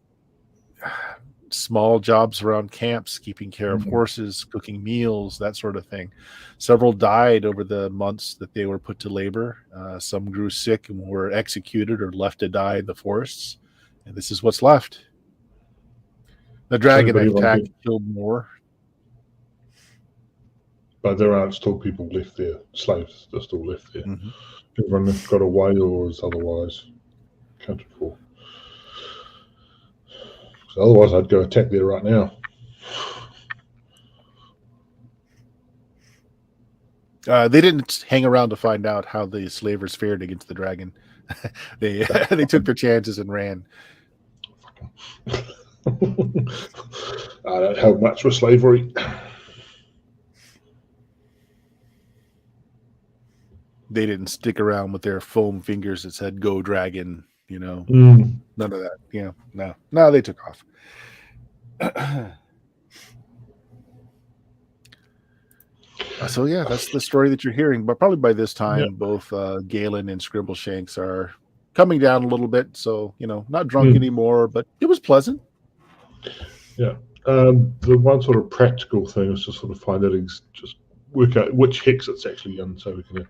small jobs around camps, keeping care of horses, cooking meals, that sort of thing. Several died over the months that they were put to labor. Some grew sick and were executed or left to die in the forests. And this is what's left. The dragon attack killed more. But there are still people left there. Slaves are still left there. Mm-hmm. Everyone got away or is otherwise accounted for. So otherwise, I'd go attack there right now. They didn't hang around to find out how the slavers fared against the dragon. They took their chances and ran. I don't help much with slavery. They didn't stick around with their foam fingers that said "Go Dragon." None of that. No, they took off. So yeah, that's the story that you're hearing. But probably by this time, both Galen and Scrimbleshanks are coming down a little bit. So not drunk anymore, but it was pleasant. Yeah. The one sort of practical thing is to sort of find out, just work out which hex it's actually in, so we can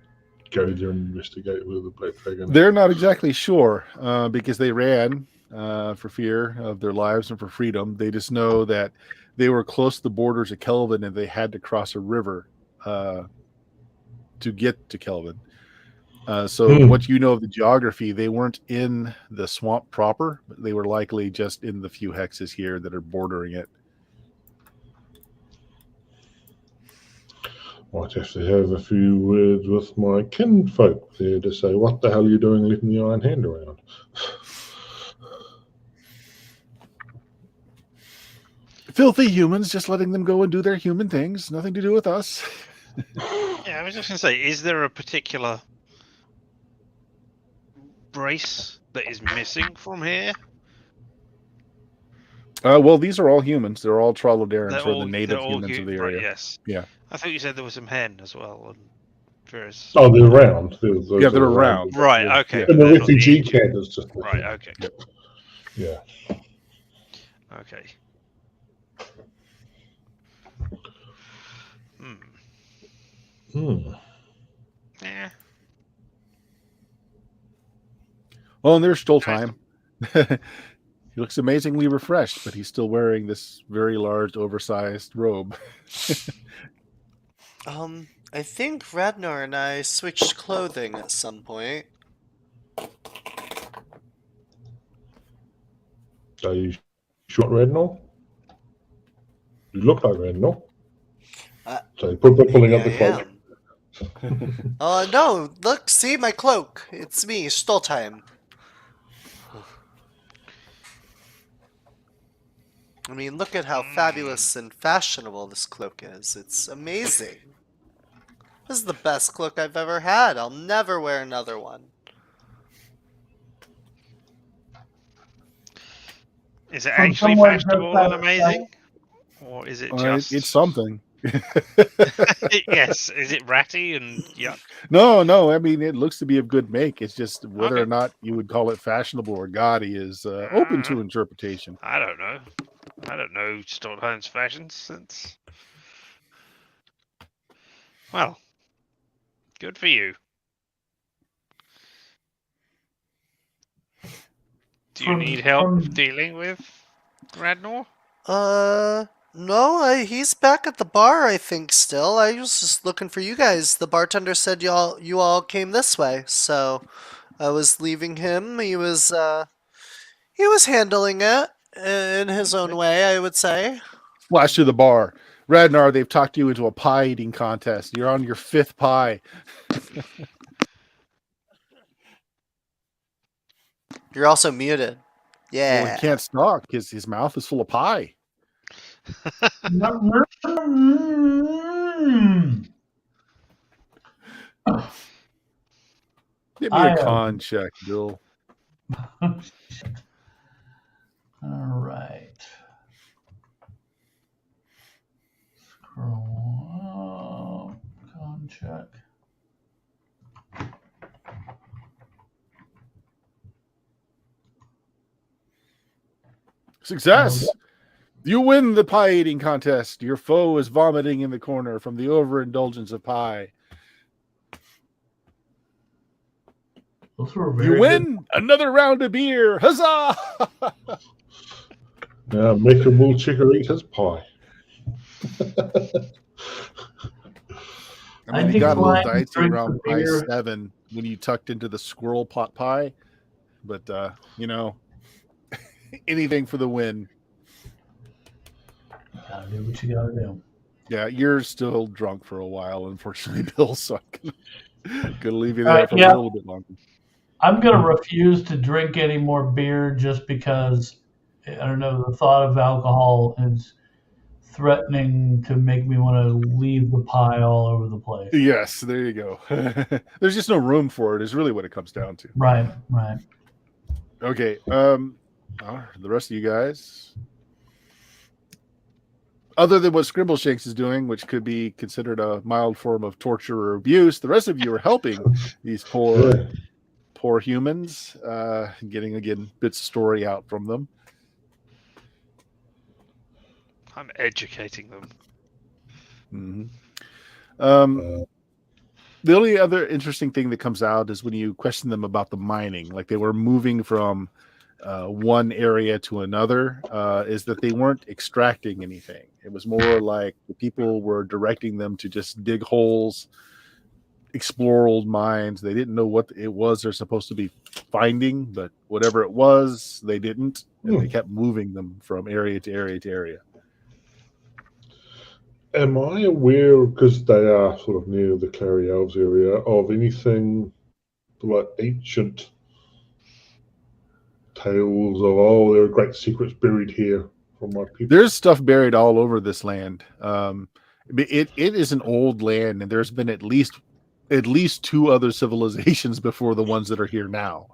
go there and investigate with the Black Dragon. They're not exactly sure because they ran for fear of their lives and for freedom. They just know that they were close to the borders of Kelvin and they had to cross a river to get to Kelvin. So what you know of the geography, they weren't in the swamp proper, but they were likely just in the few hexes here that are bordering it. Might have to have a few words with my kinfolk there to say, what the hell are you doing letting the Iron Hand around? Filthy humans, just letting them go and do their human things. Nothing to do with us. Yeah, I was just going to say, is there a particular race that is missing from here? Well, these are all humans. They're all Trollodarans, or the native humans of the area. Right, yes. Yeah. I thought you said there was some hen as well. And various... Oh, they're around. They're around. Right, okay. And the refugee camp is just... Right, okay. Yeah. Okay. Hmm. Yeah. Oh, and there's still time. He looks amazingly refreshed, but he's still wearing this very large, oversized robe. I think Ragnar and I switched clothing at some point. Are you sure, Rednall? You look like Rednall. So pulling up the cloak. No, look, see my cloak. It's me, Stoltheim. I mean, look at how fabulous and fashionable this cloak is. It's amazing. This is the best cloak I've ever had. I'll never wear another one. Is it actually fashionable and amazing? Or is it just... It's something. Yes, is it ratty and yuck? No. I mean, it looks to be of good make. It's just whether or not you would call it fashionable or gaudy is open to interpretation. I don't know. I don't know Stoltheim's fashion sense. Well, good for you. Do you need help dealing with Ragnar? No, he's back at the bar, I think, still. I was just looking for you guys. The bartender said you all came this way, so I was leaving him. He was handling it in his own way, I would say. Flash to the bar. Ragnar, they've talked you into a pie eating contest. You're on your 5th pie. You're also muted. Yeah. Well, he can't talk because his mouth is full of pie. Give me a con check, Bill. All right. Scroll up. Con check. Success! You win the pie eating contest. Your foe is vomiting in the corner from the overindulgence of pie. You win another round of beer. Huzzah! Now make a wool chicker eat his pie. I mean, you got a little dicey around pie 7 when you tucked into the squirrel pot pie. But, anything for the win. Gotta do what you gotta do. Yeah, you're still drunk for a while, unfortunately, Bill, so I'm gonna leave you there for a little bit longer. I'm gonna refuse to drink any more beer just because I don't know, the thought of alcohol is threatening to make me want to leave the pie all over the place. Yes, there you go. There's just no room for it is really what it comes down to. Right. Okay. The rest of you guys, other than what Scrimbleshanks is doing, which could be considered a mild form of torture or abuse, the rest of you are helping these poor humans, getting again bits of story out from them. I'm educating them. Mm-hmm. The only other interesting thing that comes out is when you question them about the mining, like they were moving from one area to another, is that they weren't extracting anything. It was more like the people were directing them to just dig holes, explore old mines. They didn't know what it was they're supposed to be finding, but whatever it was, they didn't, and they kept moving them from area to area to area. Am I aware, because they are sort of near the Clary Elves area, of anything like ancient tales of, there are great secrets buried here from my people? There's stuff buried all over this land. It is an old land, and there's been at least 2 other civilizations before the ones that are here now.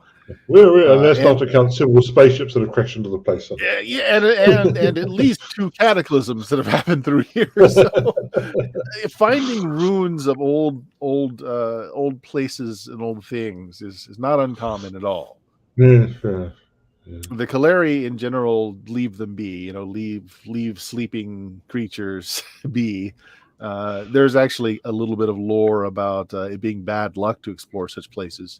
And that's not to count several spaceships that have crashed into the place. And at least 2 cataclysms that have happened through here. So finding ruins of old places and old things is not uncommon at all. Yeah, sure. Yeah. The Kaleri in general leave them be. Leave sleeping creatures be. There's actually a little bit of lore about it being bad luck to explore such places.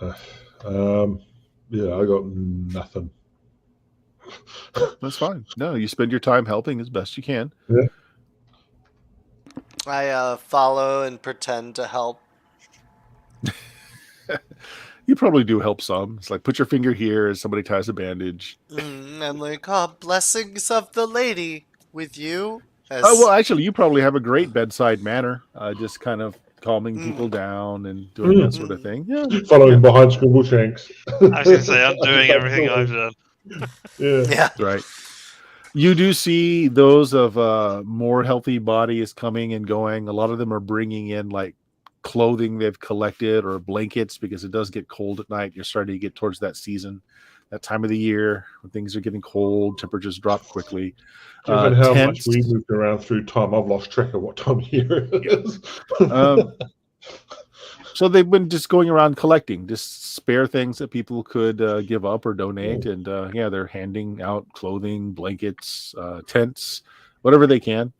Yeah, I got nothing. That's fine. No, you spend your time helping as best you can. Yeah. I follow and pretend to help. You probably do help some. It's like put your finger here as somebody ties a bandage. I'm like, oh, blessings of the lady with you. Oh, well, As actually, you probably have a great bedside manner, just kind of calming people down and doing that sort of thing. Yeah, Following behind Scrimbleshanks. I was going to say, I'm doing everything I've done. Yeah. yeah. right. You do see those of more healthy bodies coming and going. A lot of them are bringing in like clothing they've collected or blankets because it does get cold at night. You're starting to get towards that season, that time of the year when things are getting cold, temperatures drop quickly. Given how much Tents. we moved around through time, I've lost track of what time of year it is. So they've been just going around collecting just spare things that people could give up or donate. And yeah, they're handing out clothing, blankets, tents, whatever they can.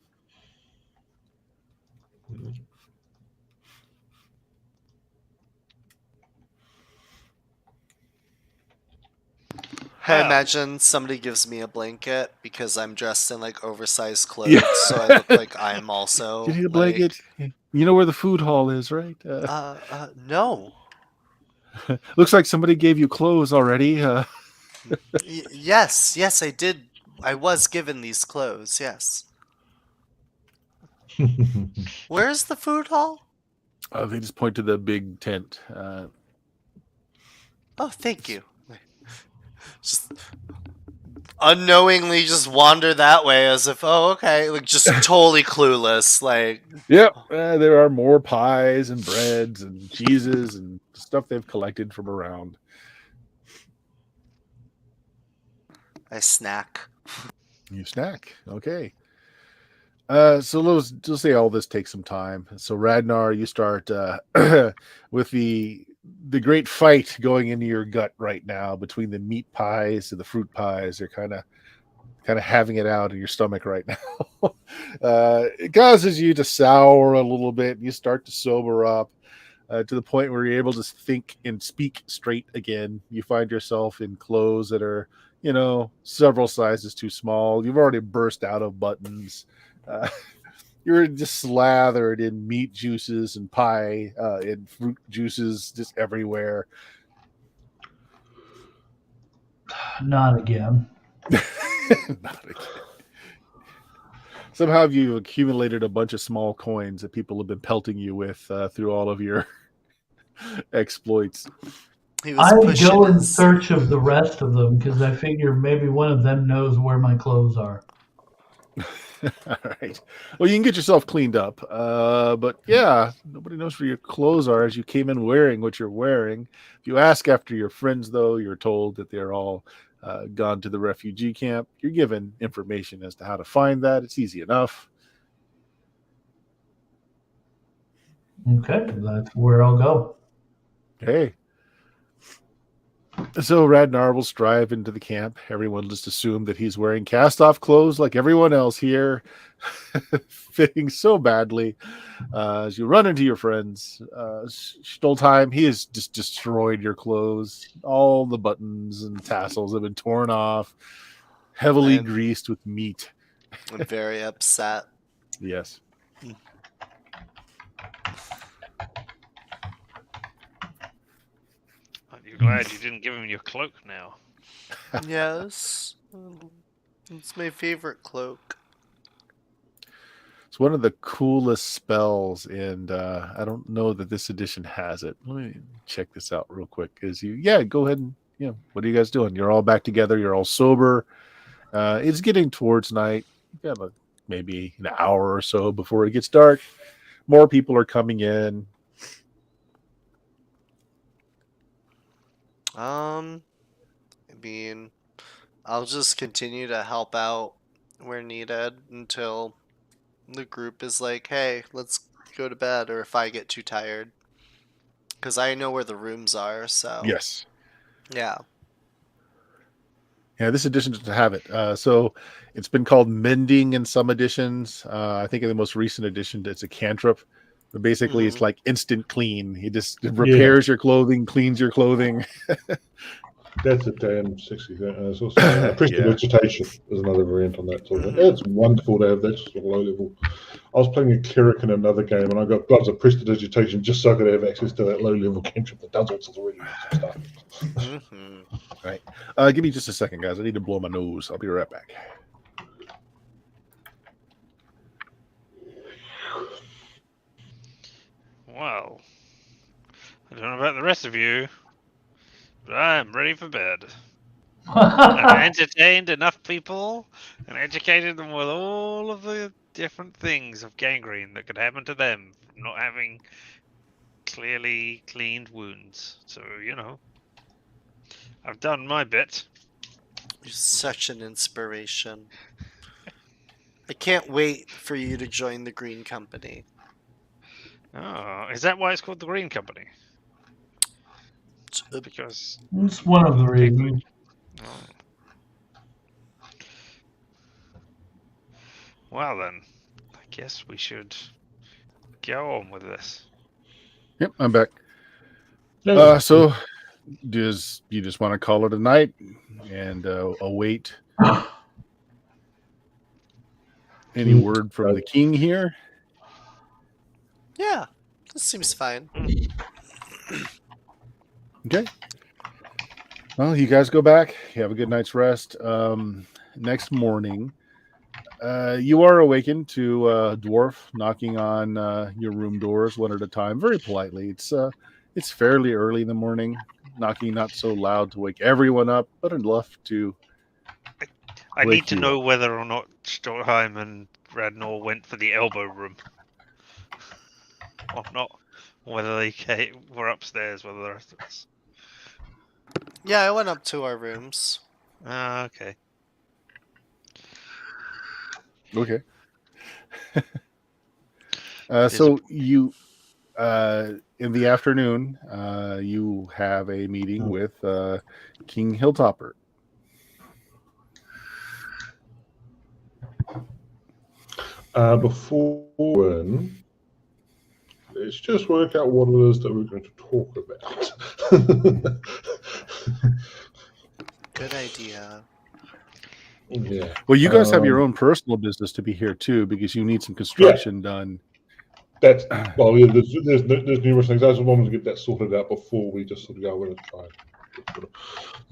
I Wow. imagine somebody gives me a blanket because I'm dressed in like oversized clothes, Yeah. so I look like I'm also. Do you need a like, blanket? You know where the food hall is, right? No. Looks like somebody gave you clothes already. Yes, I did. I was given these clothes. Yes. Where's the food hall? They just point to the big tent. Oh, thank you. Just unknowingly just wander that way as if, oh, okay, like just totally clueless. Like, Yep, there are more pies and breads and cheeses and stuff they've collected from around. I snack. You snack, okay. So let's say all this takes some time. So Radnar, you start with the great fight going into your gut right now between the meat pies and the fruit pies. They're kind of having it out in your stomach right now. It causes you to sour a little bit. And you start to sober up to the point where you're able to think and speak straight again. You find yourself in clothes that are, several sizes too small. You've already burst out of buttons. You're just slathered in meat juices and pie and fruit juices just everywhere. Not again. Not again. Somehow you've accumulated a bunch of small coins that people have been pelting you with through all of your exploits. He was I pushing go in his- search of the rest of them because I figure maybe one of them knows where my clothes are. All right. Well, you can get yourself cleaned up. But yeah, nobody knows where your clothes are as you came in wearing what you're wearing. If you ask after your friends, though, you're told that they're all gone to the refugee camp. You're given information as to how to find that. It's easy enough. Okay, that's where I'll go. Hey. So Radnar will drive into the camp. Everyone just assume that he's wearing cast-off clothes like everyone else here, fitting so badly. As you run into your friends, Stoltheim, he has just destroyed your clothes. All the buttons and tassels have been torn off, heavily greased with meat. I'm very upset. Yes. Aren't you glad you didn't give him your cloak now? Yes. It's my favorite cloak. It's one of the coolest spells, and I don't know that this edition has it. Let me check this out real quick. Go ahead and, what are you guys doing? You're all back together. You're all sober. It's getting towards night. You've got maybe an hour or so before it gets dark. More people are coming in. I'll just continue to help out where needed until the group is like, hey, let's go to bed, or if I get too tired. Because I know where the rooms are, so. Yes. Yeah. Yeah, this edition doesn't have it. So it's been called Mending in some editions. I think in the most recent edition, it's a cantrip. But basically, it's like instant clean. He just repairs your clothing, cleans your clothing. That's a damn sexy thing. It's also prestidigitation is another variant on that sort of thing. It's wonderful to have that sort of low level. I was playing a cleric in another game, and I got gloves of prestidigitation just so I could have access to that low level cantrip that does all sorts of really awesome stuff. Right. Give me just a second, guys. I need to blow my nose. I'll be right back. Well, I don't know about the rest of you, but I'm ready for bed. I've entertained enough people and educated them with all of the different things of gangrene that could happen to them from not having clearly cleaned wounds. So, I've done my bit. You're such an inspiration. I can't wait for you to join the Green Company. Oh, is that why it's called the Green Company? Because it's one of the reasons. Well then, I guess we should go on with this. Yep, I'm back. So, you just want to call it a night and await any word from the king here? Yeah, this seems fine. Okay. Well, you guys go back. You have a good night's rest. Next morning, you are awakened to a dwarf knocking on your room doors one at a time, very politely. It's fairly early in the morning, knocking not so loud to wake everyone up, but enough to. I need to know whether or not Stoltheim and Radnor went for the elbow room, or not. Whether they were upstairs with the rest of us. Yeah, I went up to our rooms. Okay. Okay. So you, in the afternoon, you have a meeting with King Hilltopper. Before then, let's just work out what it is that we're going to talk about. Good idea. Yeah. Well, you guys have your own personal business to be here too, because you need some construction done. That's well, yeah, there's numerous things. I just wanted to get that sorted out before we just sort of go in and try.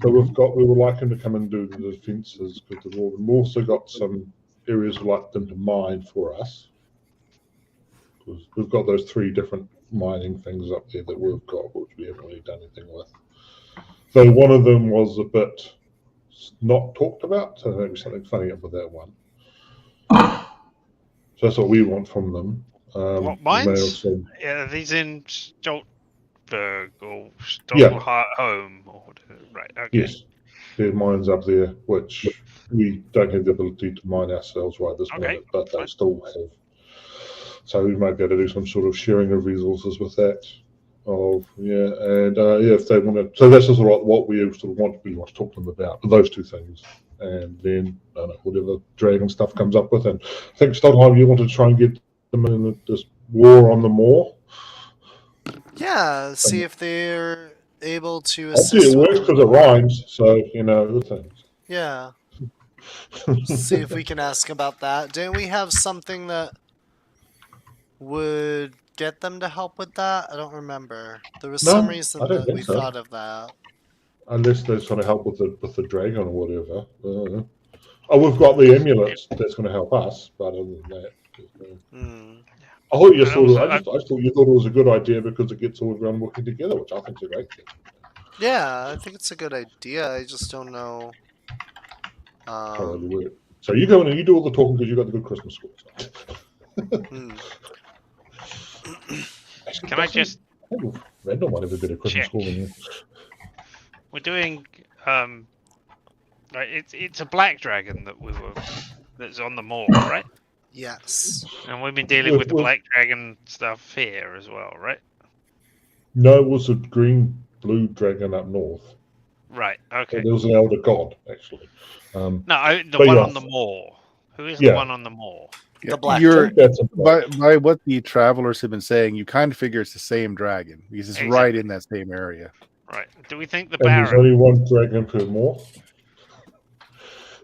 So we would like him to come and do the defences because we've also got some areas we'd like them to mine for us. Because we've got those 3 different mining things up there that we've got, which we haven't really done anything with. So one of them was a bit not talked about, so maybe something funny up with that one. So that's what we want from them. What mines? Yeah, are these in Stoltberg or Stoltholm? Right, okay. Yes, there are mines up there, which we don't have the ability to mine ourselves right this minute, but they still have. So we might be able to do some sort of sharing of resources with that. If they want to, so that's just what we sort of want to talk to them about, those 2 things, and then whatever dragon stuff comes up with. And I think Stoltheim, you wanted to try and get them in this war on the moor. Yeah, see if they're able to assist. See, it works because it rhymes, so good things. Yeah. See if we can ask about that. Didn't we have something that would get them to help with that? I don't remember. There was some reason that we thought of that. Unless they're trying to help with the dragon or whatever. We've got the amulets that's going to help us, but other than that, I thought you thought you thought it was a good idea because it gets all everyone working together, which I think is a great thing. Yeah, I think it's a good idea. I just don't know. So you go in and you do all the talking because you got the good Christmas scores. Can I just? Randall might have a bit of Christmas score than you. We're doing. It's a black dragon that's on the moor, right? Yes. And we've been dealing with the black dragon stuff here as well, right? No, it was a blue dragon up north. Right. Okay. There was an elder god, actually. The one on the moor. Who is the one on the moor? Yeah, The black you're That's by what the travelers have been saying, you kind of figure it's the same dragon because it's right Exactly. in that same area. Right. Do we think the and there's Baron? only one dragon per morph.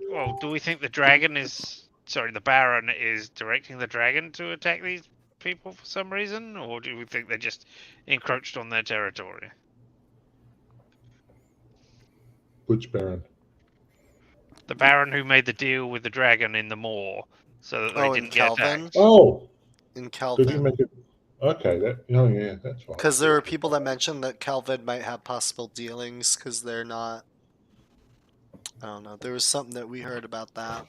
Well, do we think the dragon is? Sorry, the Baron is directing the dragon to attack these people for some reason, or do we think they just encroached on their territory? Which Baron? The Baron who made the deal with the dragon in the moor, so that they Oh, in didn't get Kelvin? attacked. Oh, In did he Kelvin. make it? Okay, oh yeah, that's right. Because there were people that mentioned that Kelvin might have possible dealings because they're not. I don't know. There was something that we heard about that.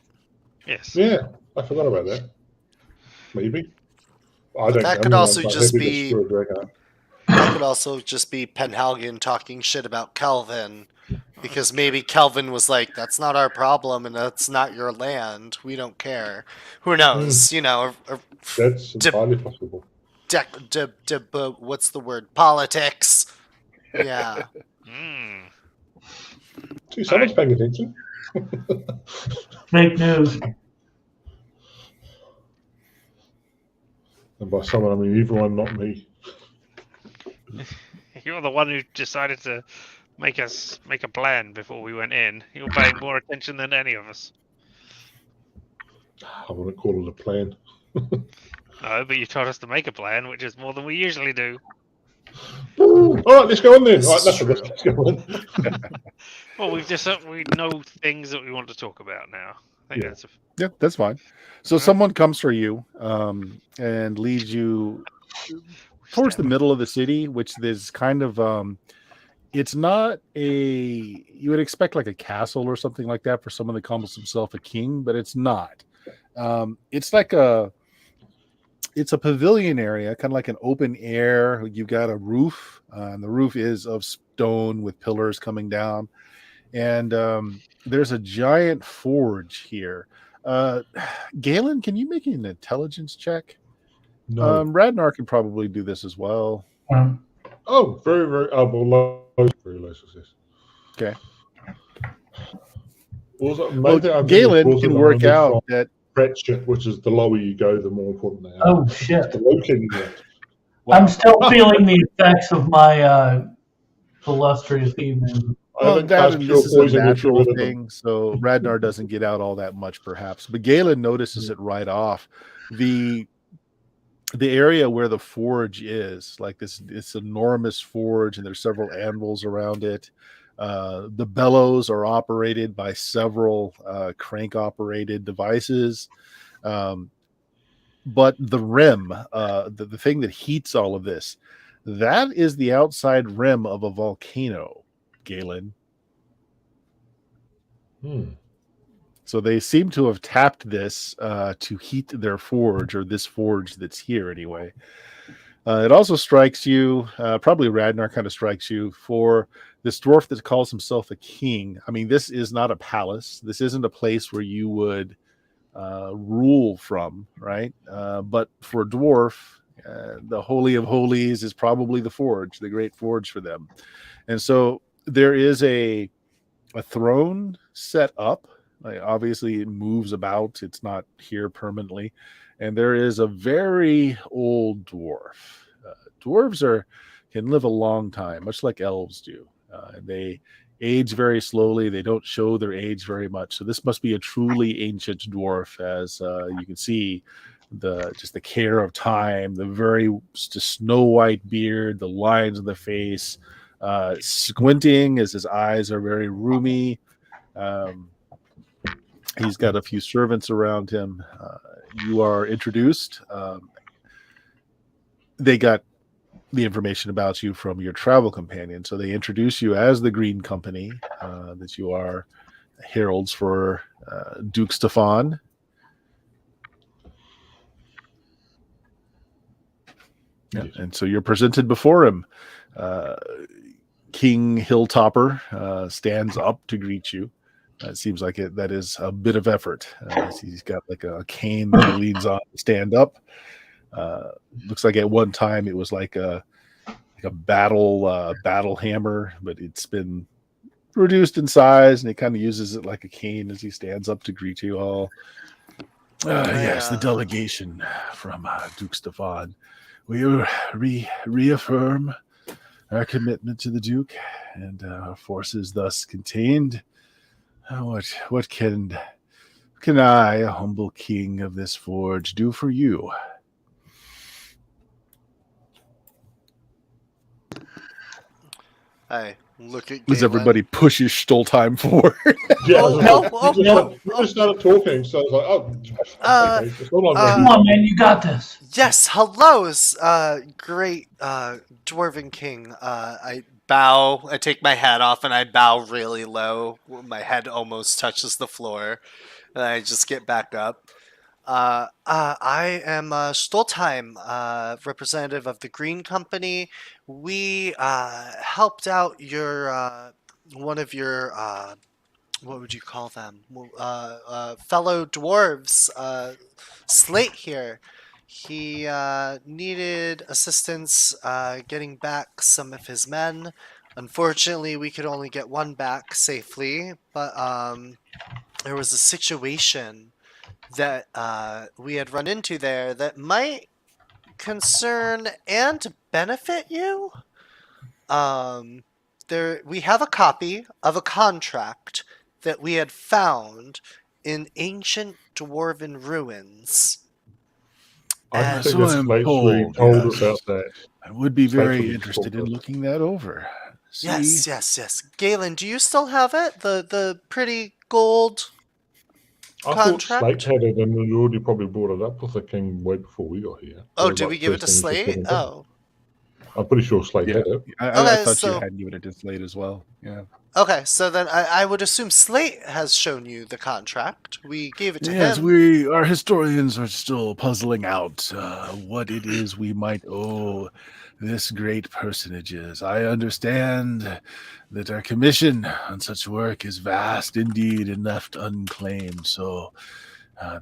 Yes. Yeah, I forgot about that. Maybe. I But don't that know. could also I'm just happy to be- screw a dragon up. That could also just be Penhalgan talking shit about Kelvin. Because maybe Kelvin was like, that's not our problem and that's not your land. We don't care. Who knows? You know, That's Dip- entirely possible. what's the word? Politics. Yeah. Hmm. See, someone's paying attention. Fake news. And by someone, I mean everyone, not me. You're the one who decided to make us make a plan before we went in. You're paying more attention than any of us. I wouldn't call it a plan. No, but you told us to make a plan, which is more than we usually do. All right, let's go on then. This All is right, true. let's go on. Well, we know things that we want to talk about now. I think Yeah. that's Yeah, that's fine. So someone comes for you and leads you towards the middle of the city, which is kind of it's not you would expect like a castle or something like that for someone that calls himself a king, but it's not. It's like it's a pavilion area, kind of like an open air. You've got a roof, and the roof is of stone with pillars coming down, and there's a giant forge here. Galen, can you make an intelligence check? No. Radnar can probably do this as well. Oh, very, very. Very low success. Okay. Also, Well, maybe I think Galen it's can also work the out that. Pratchett, which is the lower you go, the more important they are. Oh shit! The low king you get. I'm still feeling the effects of my illustrious evening. I Well, haven't that cast and Cure this is a Poison yet, natural get rid of them. thing, so Radnar doesn't get out all that much, perhaps. But Galen notices it right off. The area where the forge is, like this enormous forge, and there's several anvils around it. The bellows are operated by several crank-operated devices. But the rim, the thing that heats all of this, that is the outside rim of a volcano, Galen. So they seem to have tapped this to heat their forge, or this forge that's here anyway. It also strikes you, probably Radnar kind of strikes you, for this dwarf that calls himself a king. I mean, this is not a palace. This isn't a place where you would rule from, right? But for a dwarf, the Holy of Holies is probably the forge, the great forge for them. And so there is a throne set up. Like, obviously, it moves about. It's not here permanently. And there is a very old dwarf. Dwarves can live a long time, much like elves do. They age very slowly. They don't show their age very much. So this must be a truly ancient dwarf, as you can see the care of time, the very snow white beard, the lines on the face, squinting as his eyes are very roomy. He's got a few servants around him. You are introduced. They got the information about you from your travel companion. So they introduce you as the Green Company, that you are heralds for Duke Stefan. Yeah, and so you're presented before him. King Hilltopper stands up to greet you. It seems like that is a bit of effort. He's got like a cane that he leans on to stand up. Looks like at one time it was like a battle hammer, but it's been reduced in size, and he kind of uses it like a cane as he stands up to greet you all. Yes, the delegation from Duke Stefan. We reaffirm our commitment to the Duke and our forces thus contained. What can I, a humble king of this forge, do for you? I look at As Galen. everybody pushes Stoltheim forward. Yeah, Oh, you just started talking, so I was like, okay, it's not on Come on, man, you got this. Yes, hello, great dwarven king. I bow. I take my hat off and I bow really low. My head almost touches the floor, and I just get back up. I am Stoltheim, representative of the Green Company. We helped out your one of your what would you call them? Fellow dwarves, Slate here. He needed assistance getting back some of his men. Unfortunately, we could only get one back safely, but there was a situation that we had run into there that might concern and benefit you. We have a copy of a contract that we had found in ancient dwarven ruins. I think So that I'm Slate's really told, told yes. about that. I would be Slate's very really interested told in us. looking that over. See? Yes. Galen, do you still have it? The pretty gold I thought Slate contract? had it, and we already probably brought it up with the king way before we got here. Oh, That was did like we the give it first to thing we just Slate? went into. Oh. I'm pretty sure Slate Yeah, had it. I Okay, thought you so had given it to Slade as well. Yeah. okay, so then I would assume Slate has shown you the contract. We gave it to Yes, him. our historians are still puzzling out what it is we might owe this great personages. I understand that our commission on such work is vast indeed and left unclaimed, so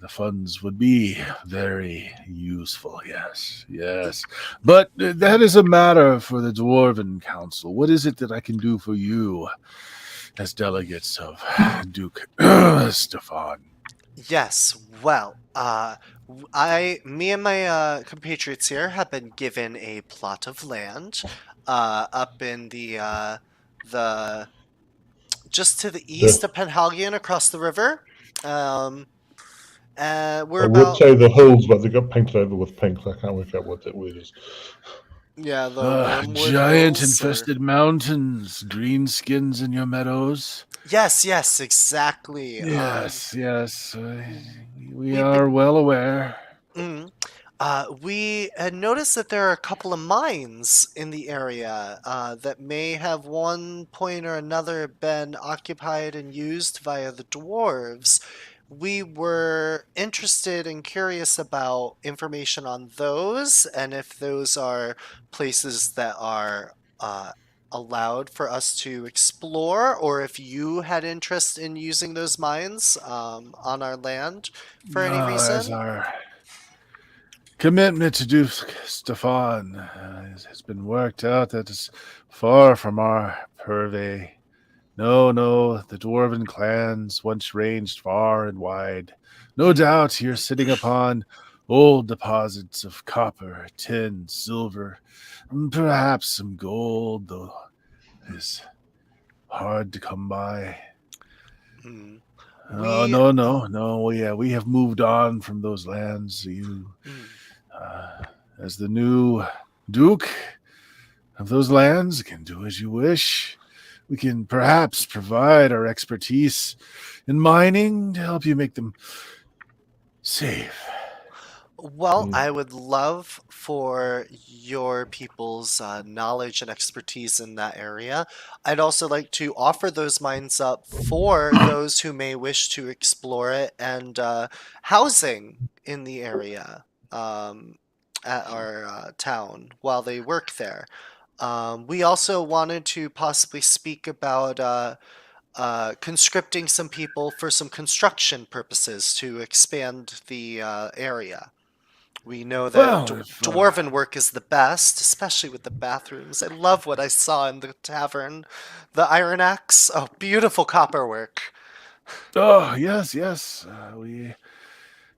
the funds would be very useful. Yes. But that is a matter for the Dwarven Council. What is it that I can do for you as delegates of Duke Stefan? Yes, well, me and my compatriots here have been given a plot of land, up in the just to the east of Penhagen across the river. We're I would about say the hills, but they got painted over with pink, so I can't work out what that word is. the Wormwood Giant Hills. infested mountains, green skins in your meadows. Yes, exactly. Yes. We We've are been. well aware. We had noticed that there are a couple of mines in the area that may have one point or another been occupied and used via the dwarves. We were interested and curious about information on those and if those are places that are allowed for us to explore, or if you had interest in using those mines on our land for any As reason. our commitment to Duke Stefan has been worked out, that is far from our purvey. No, the dwarven clans once ranged far and wide. No doubt you're sitting upon old deposits of copper, tin, silver, and perhaps some gold, though it is hard to come by. Mm. Oh, We no. Yeah, we have moved on from those lands. You, as the new Duke of those lands, can do as you wish. We can perhaps provide our expertise in mining to help you make them safe. Well, I would love for your people's knowledge and expertise in that area. I'd also like to offer those mines up for those who may wish to explore it, and housing in the area at our town while they work there. We also wanted to possibly speak about conscripting some people for some construction purposes to expand the area. We know that Well, if dwarven work is the best, especially with the bathrooms. I love what I saw in the tavern. The iron axe, beautiful copper work. oh yes,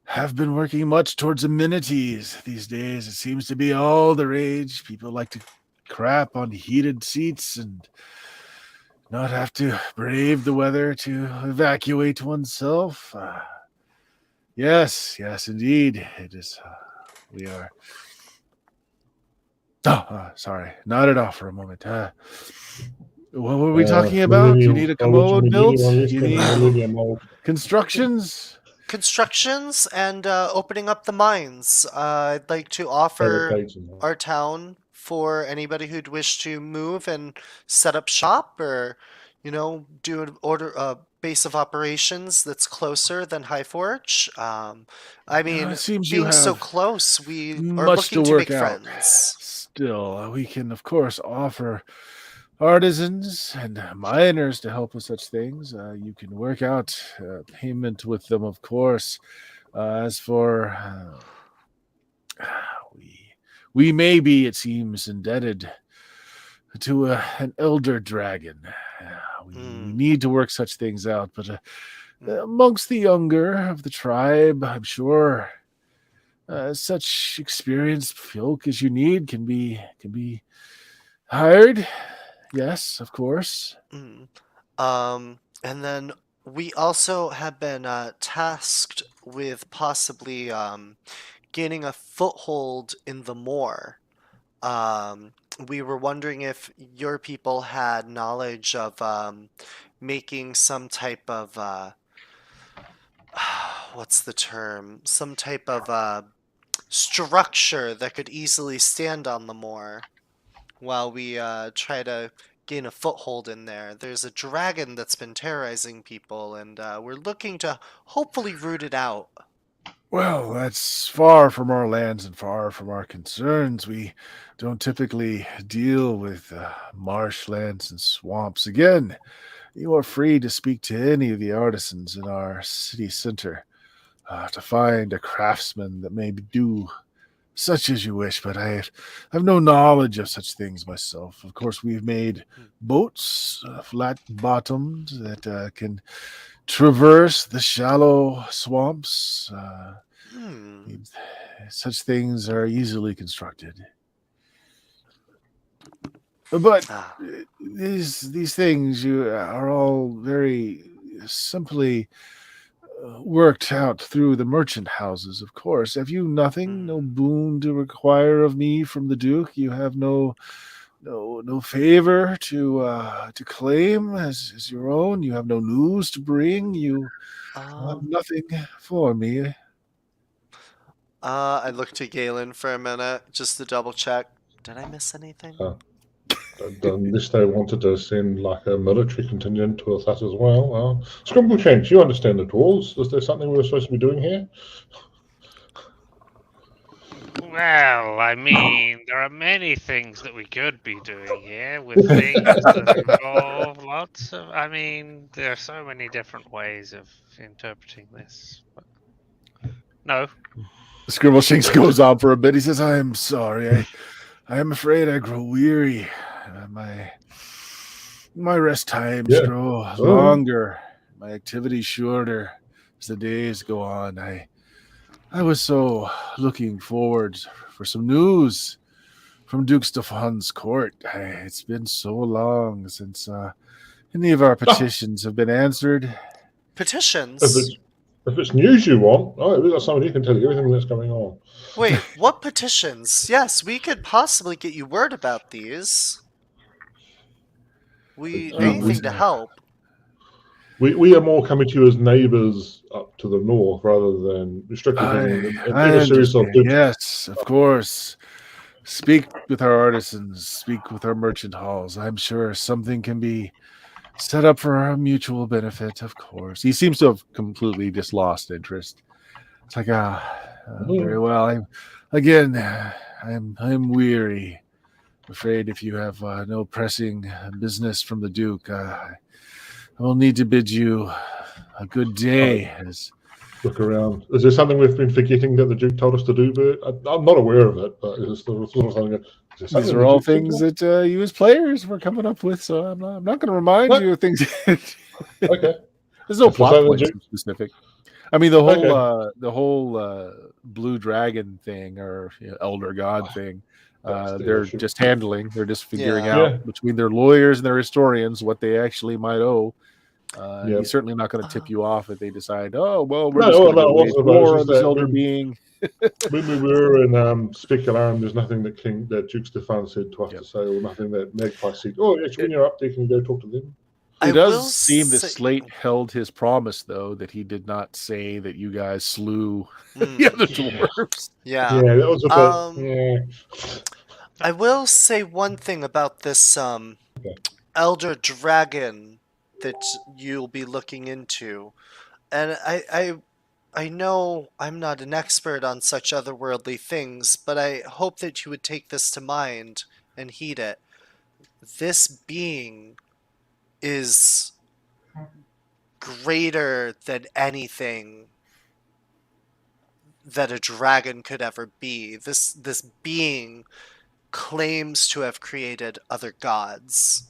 have been working much towards amenities these days. It seems to be all the rage. People like to crap on heated seats and not have to brave the weather to evacuate oneself. Yes, indeed. It is. We are. Sorry. Nodded off for a moment. What were we talking about? You need a commode built? You need constructions? Constructions and opening up the mines. I'd like to offer our town for anybody who'd wish to move and set up shop, or do an base of operations that's closer than Highforge. I mean, It seems you being so have close, we are much to looking to work make out. friends. Still, we can, of course, offer artisans and miners to help with such things. You can work out payment with them, of course. As for we may be, it seems, indebted to an elder dragon. We need to work such things out, but amongst the younger of the tribe, I'm sure such experienced folk as you need can be hired. Yes, of course. And then we also have been tasked with possibly gaining a foothold in the moor. We were wondering if your people had knowledge of making some type of what's the term? Some type of structure that could easily stand on the moor while we try to gain a foothold in there. There's a dragon that's been terrorizing people, and we're looking to hopefully root it out. Well, that's far from our lands and far from our concerns. We don't typically deal with marshlands and swamps. Again, you are free to speak to any of the artisans in our city center to find a craftsman that may do such as you wish, but I have no knowledge of such things myself. Of course, we've made boats, flat-bottomed, that can traverse the shallow swamps. Such things are easily constructed. But these things are all very simply worked out through the merchant houses, of course. Have you nothing, no boon to require of me from the Duke? You have no favor to claim as your own? You have no news to bring? You have nothing for me? I looked to Galen for a minute just to double check. Did I miss anything? This they wanted to send like a military contingent to us as well. Scrimbleshanks, you understand the tools. Is there something we were supposed to be doing here? Well, I mean, there are many things that we could be doing here with things that involve lots of. I mean, there are so many different ways of interpreting this. But no. Scribbleshanks goes on for a bit. He says, I am sorry. I am afraid I grow weary. My rest times grow longer. My activities shorter as the days go on. I was so looking forward for some news from Duke Stefan's court. It's been so long since any of our petitions have been answered. Petitions? If it's news you want, we've got somebody who can tell you everything that's going on. Wait, what petitions? Yes, we could possibly get you word about these. Anything to help. We are more coming to you as neighbours up to the north rather than restricted emissaries of Duke. Yes, of course. Speak with our artisans, speak with our merchant halls. I'm sure something can be set up for our mutual benefit, of course. He seems to have completely just lost interest. It's like, very well. I'm weary. I'm afraid if you have no pressing business from the Duke, I will need to bid you a good day. Look around. Is there something we've been forgetting that the Duke told us to do, Bert? I'm not aware of it, but is there something? These are all things that you as players were coming up with, so I'm not going to remind you of things. Okay. There's no plot points specific. I mean, the Okay. whole blue dragon thing or elder god thing. That's the They're issue. just handling. They're just figuring Yeah. out Yeah. between their lawyers and their historians what they actually might owe. Yeah. He's certainly not going to tip you off if they decide, oh, well, we're No, just going to no, go it wage wasn't about it. It's war on just this that elder being. when we were in Specularum, there's nothing that Duke Stefan said to us Yep. to say, or nothing that Magpie said. Oh, actually, when you're up there, can you go talk to them? It I does will seem that say- Slate held his promise, though, that he did not say that you guys slew Mm, the other Yeah. dwarves. yeah. Yeah, that was a bit. Yeah. I will say one thing about this Okay. elder dragon that you'll be looking into, and I know I'm not an expert on such otherworldly things, but I hope that you would take this to mind and heed it. This being is greater than anything that a dragon could ever be. This being claims to have created other gods.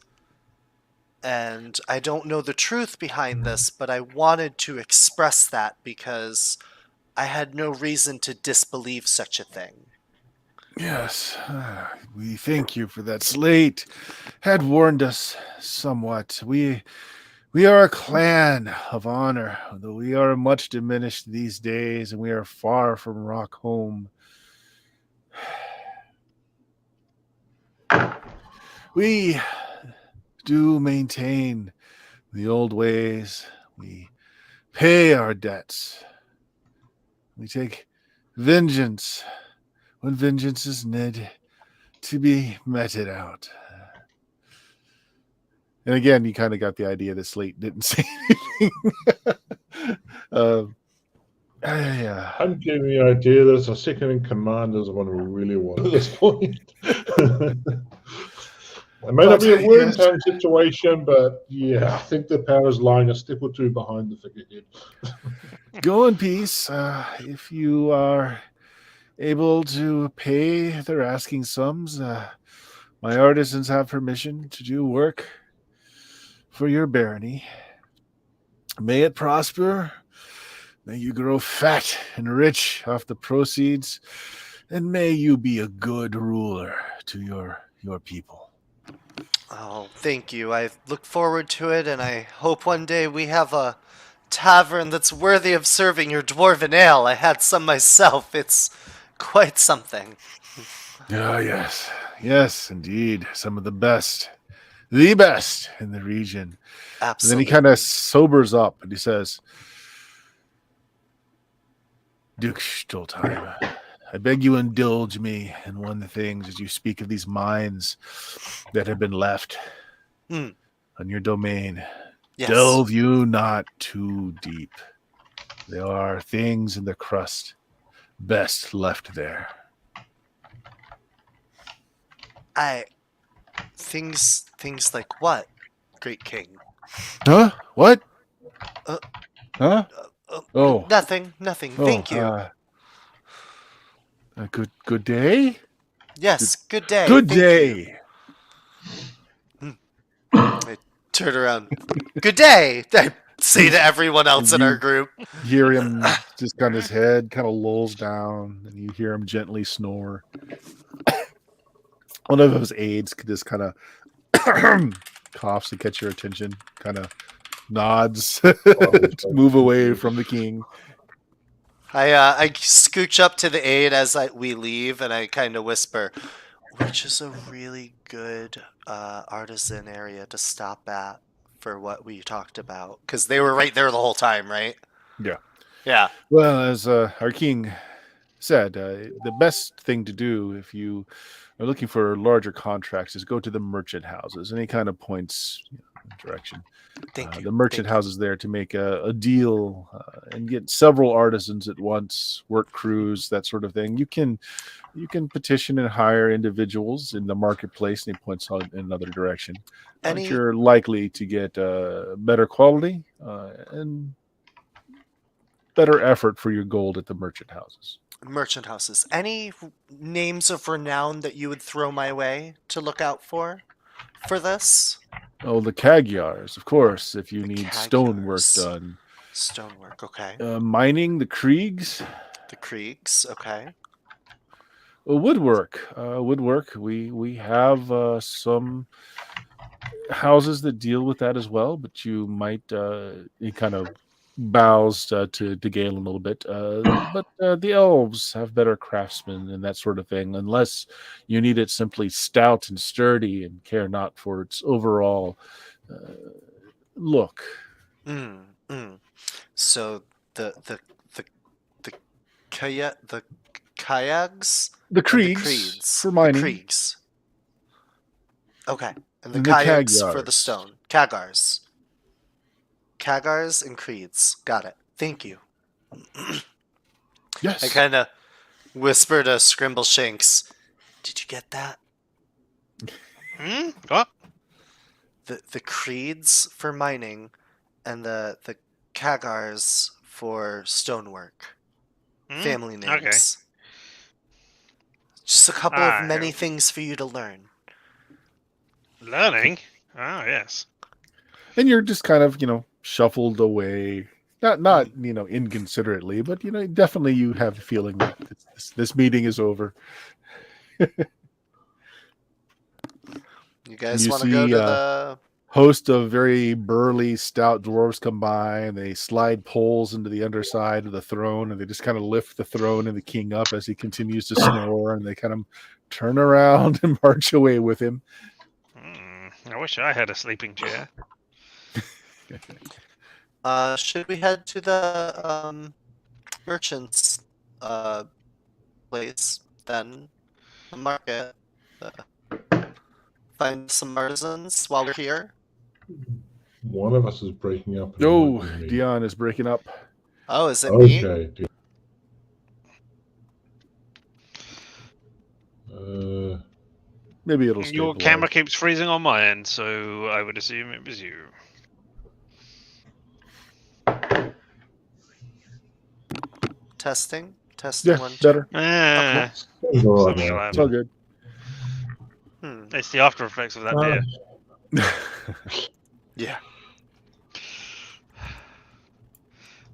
And I don't know the truth behind this, but I wanted to express that because I had no reason to disbelieve such a thing. Yes, we thank you for that. Slate had warned us somewhat. We are a clan of honor, though we are much diminished these days, and we are far from rock home. We do maintain the old ways. We pay our debts. We take vengeance when vengeance is needed to be meted out. And again, you kind of got the idea that Slate didn't say anything. I'm getting the idea that a second in command is the one we really want at this point. It may not be a worm tongue situation, but yeah, I think the power is lying a step or two behind the figurehead. Go in peace. If you are able to pay their asking sums, my artisans have permission to do work for your barony. May it prosper. May you grow fat and rich off the proceeds, and may you be a good ruler to your people. Oh, thank you. I look forward to it, and I hope one day we have a tavern that's worthy of serving your dwarven ale. I had some myself. It's quite something. Ah, yes. Yes, indeed. Some of the best in the region. And then he Absolutely. kind of sobers up and he says, Duke Stoltheim, I beg you indulge me in one of the things as you speak of these mines that have been left on your domain. Yes. Delve you not too deep. There are things in the crust best left there. Things like what, Great King? Huh? What? Uh, huh? Oh. Nothing. Thank you. A good day? Yes, good day. Good Thank day. you. I turn around. Good day. I say to everyone else in our group. Hear him just kind of his head kind of lolls down, and you hear him gently snore. One of those aides just kind of coughs to catch your attention, kind of nods to move away from the king. I scooch up to the aide as we leave, and I kind of whisper, which is a really good artisan area to stop at for what we talked about. Because they were right there the whole time, right? Yeah. Yeah. Well, as our king said, the best thing to do if you are looking for larger contracts is go to the merchant houses. And he kind of points direction. Thank you. The merchant houses there to make a deal and get several artisans at once, work crews, that sort of thing. You can petition and hire individuals in the marketplace, and he points out in another direction. You're likely to get better quality and better effort for your gold at the merchant houses. Merchant houses. Any names of renown that you would throw my way to look out for this? Oh, the Cagyars, of course, if you need stonework done. Stonework, okay. Mining, the Kriegs. The Kriegs, okay. Woodwork. We have some houses that deal with that as well, but you might he kind of bows to Galen a little bit. But the elves have better craftsmen and that sort of thing, unless you need it simply stout and sturdy and care not for its overall look. So the kayaks The and the Kriegs creeds. for mining. The Kriegs. Okay. And the And the kayaks for the Kagyars. stone. Kagars. Kagars and creeds. Got it. Thank you. Yes. I kind of whispered to Scrimbleshanks, did you get that? What? The creeds for mining and the Kagars for stonework. Family names. Okay. Just a couple of many things for you to learn. Learning? Oh, yes. And you're just kind of, shuffled away. Not inconsiderately, but definitely you have the feeling that this meeting is over. You guys want to go to the host of very burly, stout dwarves come by, and they slide poles into the underside of the throne, and they just kind of lift the throne and the king up as he continues to snore, and they kind of turn around and march away with him. I wish I had a sleeping chair. should we head to the merchant's place then? The market. Find some artisans while we're here. One of us is breaking up. Oh, Dion is breaking up. Oh, is it me? Okay. Maybe it'll Your stabilize. camera keeps freezing on my end, so I would assume it was you. Testing. Yeah, one, better. Okay. It's all right now. It's all good. It's the after effects of that beer. Yeah.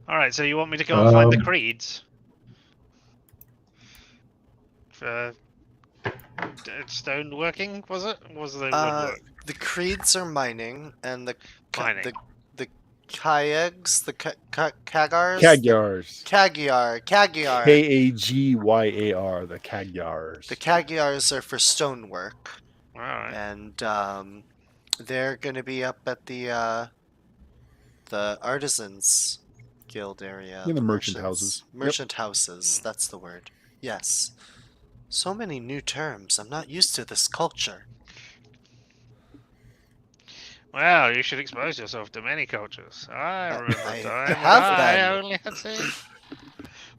All right, so you want me to go and find the creeds? For stone working, was it? Was the woodwork? The creeds are mining, and the Mining. the kayags, the kagars, Kagyars. Kagyar, Kagyar, the Kagyars. The Kagyars are for stonework. All right. And they're going to be up at the artisans guild area. In the merchant houses. Merchant houses, that's the word. Yes. So many new terms. I'm not used to this culture. Well, you should expose yourself to many cultures. I remember a time when I only had seen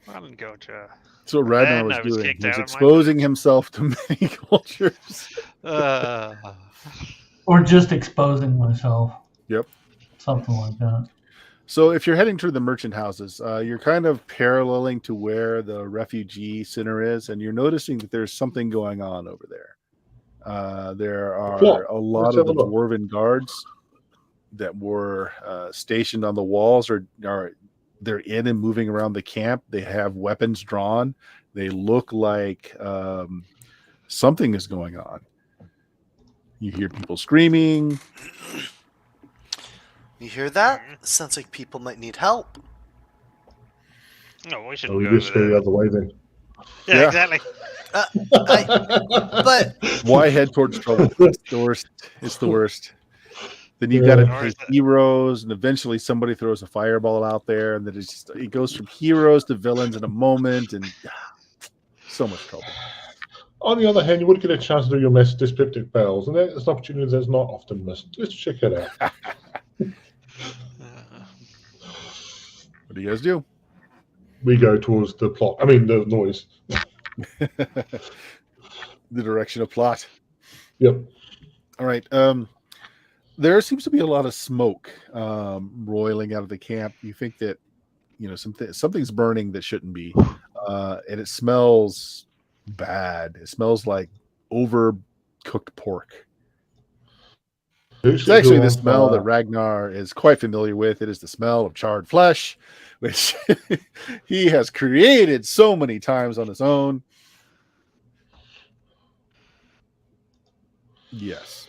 one culture. So what Ragnar Then I was was doing. kicked He was out of my exposing himself to many cultures. Or just exposing myself. Yep. Something like that. So if you're heading to the merchant houses, you're kind of paralleling to where the refugee center is, and you're noticing that there's something going on over there. There are a lot of the dwarven guards that were stationed on the walls, or they're in and moving around the camp. They have weapons drawn. They look like something is going on. You hear people screaming. You hear that? Sounds like people might need help. No, we shouldn't We go just go over the there. other way then. Yeah, exactly. But Why head towards trouble? It's the worst. It's the worst. Then you've got to pay heroes, and eventually somebody throws a fireball out there, and then it goes from heroes to villains in a moment, and so much trouble. On the other hand, you would get a chance to do your mess dyspeptic bells, and that's an opportunity that's not often missed. Let's check it out. What do you guys do? We go towards the plot. I mean, the noise. The direction of plot. Yep. All right. There seems to be a lot of smoke roiling out of the camp. You think that something's burning that shouldn't be, and it smells bad. It smells like overcooked pork. It's actually the smell that Ragnar is quite familiar with. It is the smell of charred flesh, which he has created so many times on his own. Yes.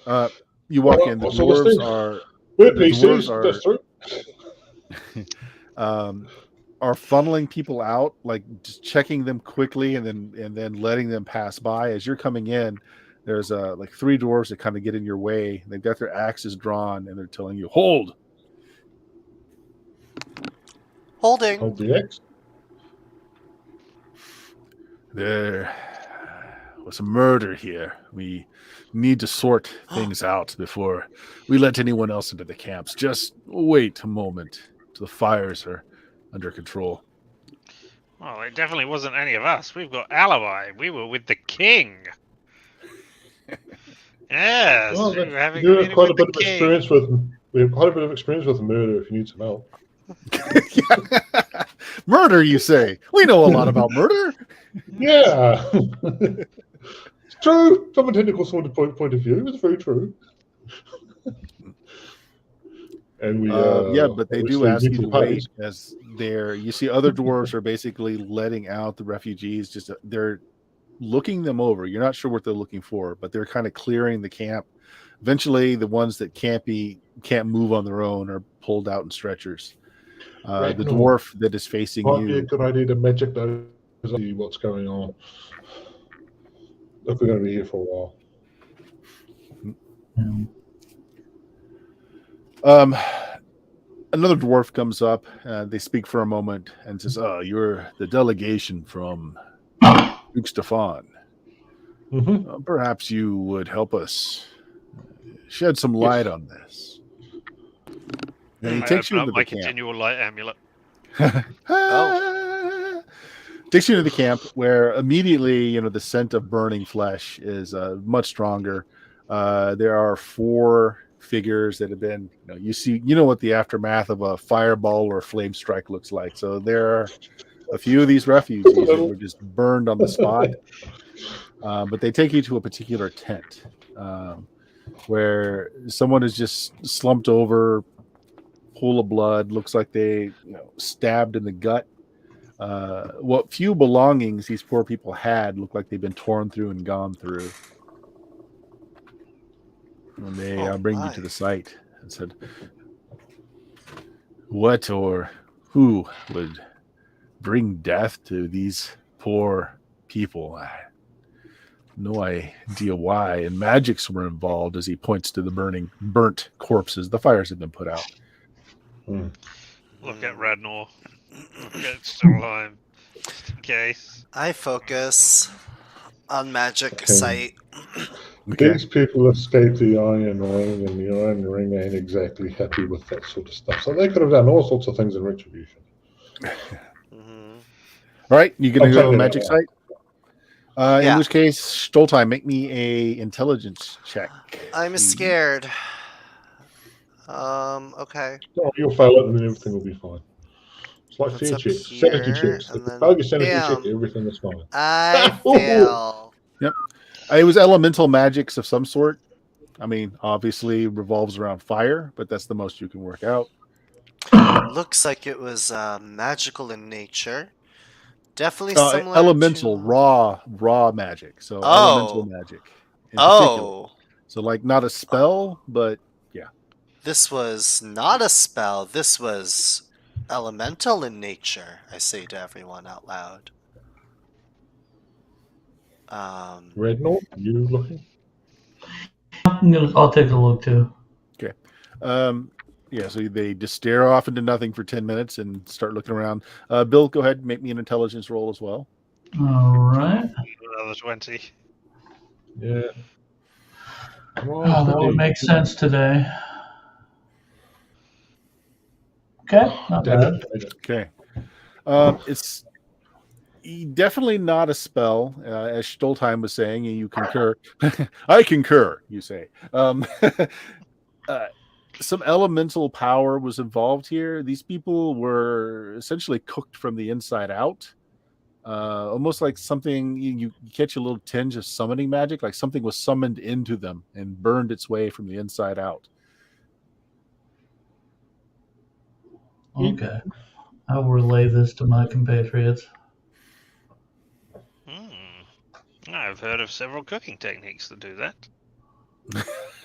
You walk in. The dwarves are. We're PCs. That's true. Are funneling people out, like just checking them quickly and then letting them pass by. As you're coming in, there's like 3 dwarves that kind of get in your way. They've got their axes drawn and they're telling you, hold. Holding. Hold the axe. There was a murder here. We need to sort things out before we let anyone else into the camps. Just wait a moment till the fires are under control. Well, it definitely wasn't any of us. We've got alibi. We were with the king. Yes, Well, we were having you a have meeting quite a with bit the of king. experience with. We have quite a bit of experience with murder. If you need some help. Murder, you say? We know a lot about murder. Yeah, it's true. From a technical sort of point of view, it's very true. And we, but they do ask you to parties. wait as you see other dwarves are basically letting out the refugees. Just they're looking them over. You're not sure what they're looking for, but they're kind of clearing the camp. Eventually, the ones that can't move on their own are pulled out in stretchers. The dwarf that is facing might be a you. good idea to magic those. See what's going on. If we're going to be here for a while. Another dwarf comes up. They speak for a moment and says, "Oh, you're the delegation from Duke Stefan. Mm-hmm. Perhaps you would help us shed some light on this." And he takes you into the camp. Continual light amulet. Takes you into the camp where immediately, the scent of burning flesh is much stronger. There are 4 figures that have been, you know what the aftermath of a fireball or flame strike looks like. So there are a few of these refugees that were just burned on the spot. But they take you to a particular tent where someone is just slumped over, pool of blood, looks like they stabbed in the gut. What few belongings these poor people had look like they've been torn through and gone through. And they bring you to the site and said, what or who would bring death to these poor people? I have no idea why. And magics were involved, as he points to the burnt corpses. The fires have been put out. Look at Radnor. Look at Stonheim. Just in case. I focus on magic site. Okay. These people escaped the Iron Ring, and the Iron Ring ain't exactly happy with that sort of stuff. So they could have done all sorts of things in retribution. Mm-hmm. All right, you going to go to a magic site? Yeah. In which case, Stoltheim, make me a intelligence check. I'm scared. Okay. Oh, you'll fail it, and then everything will be fine. It's like fear checks, sanity checks. If you fail your sanity check, everything is fine. I fail. Yep. It was elemental magics of some sort. I mean, obviously revolves around fire, but that's the most you can work out. Looks like it was magical in nature. Definitely similar elemental, to... raw magic. So elemental magic in particular. So like not a spell, but yeah. This was not a spell. This was elemental in nature, I say to everyone out loud. Rednor, you looking? I'll take a look too. Okay. Yeah, so they just stare off into nothing for 10 minutes and start looking around. Bill, go ahead and make me an intelligence roll as well. All right. Another 20. Yeah. Come on, that would make sense today. Okay, not bad. Okay. It's definitely not a spell, as Stoltheim was saying, and you concur. I concur, you say. Some elemental power was involved here. These people were essentially cooked from the inside out. Almost like something, you catch a little tinge of summoning magic, like something was summoned into them and burned its way from the inside out. Okay. I will relay this to my compatriots. I've heard of several cooking techniques that do that.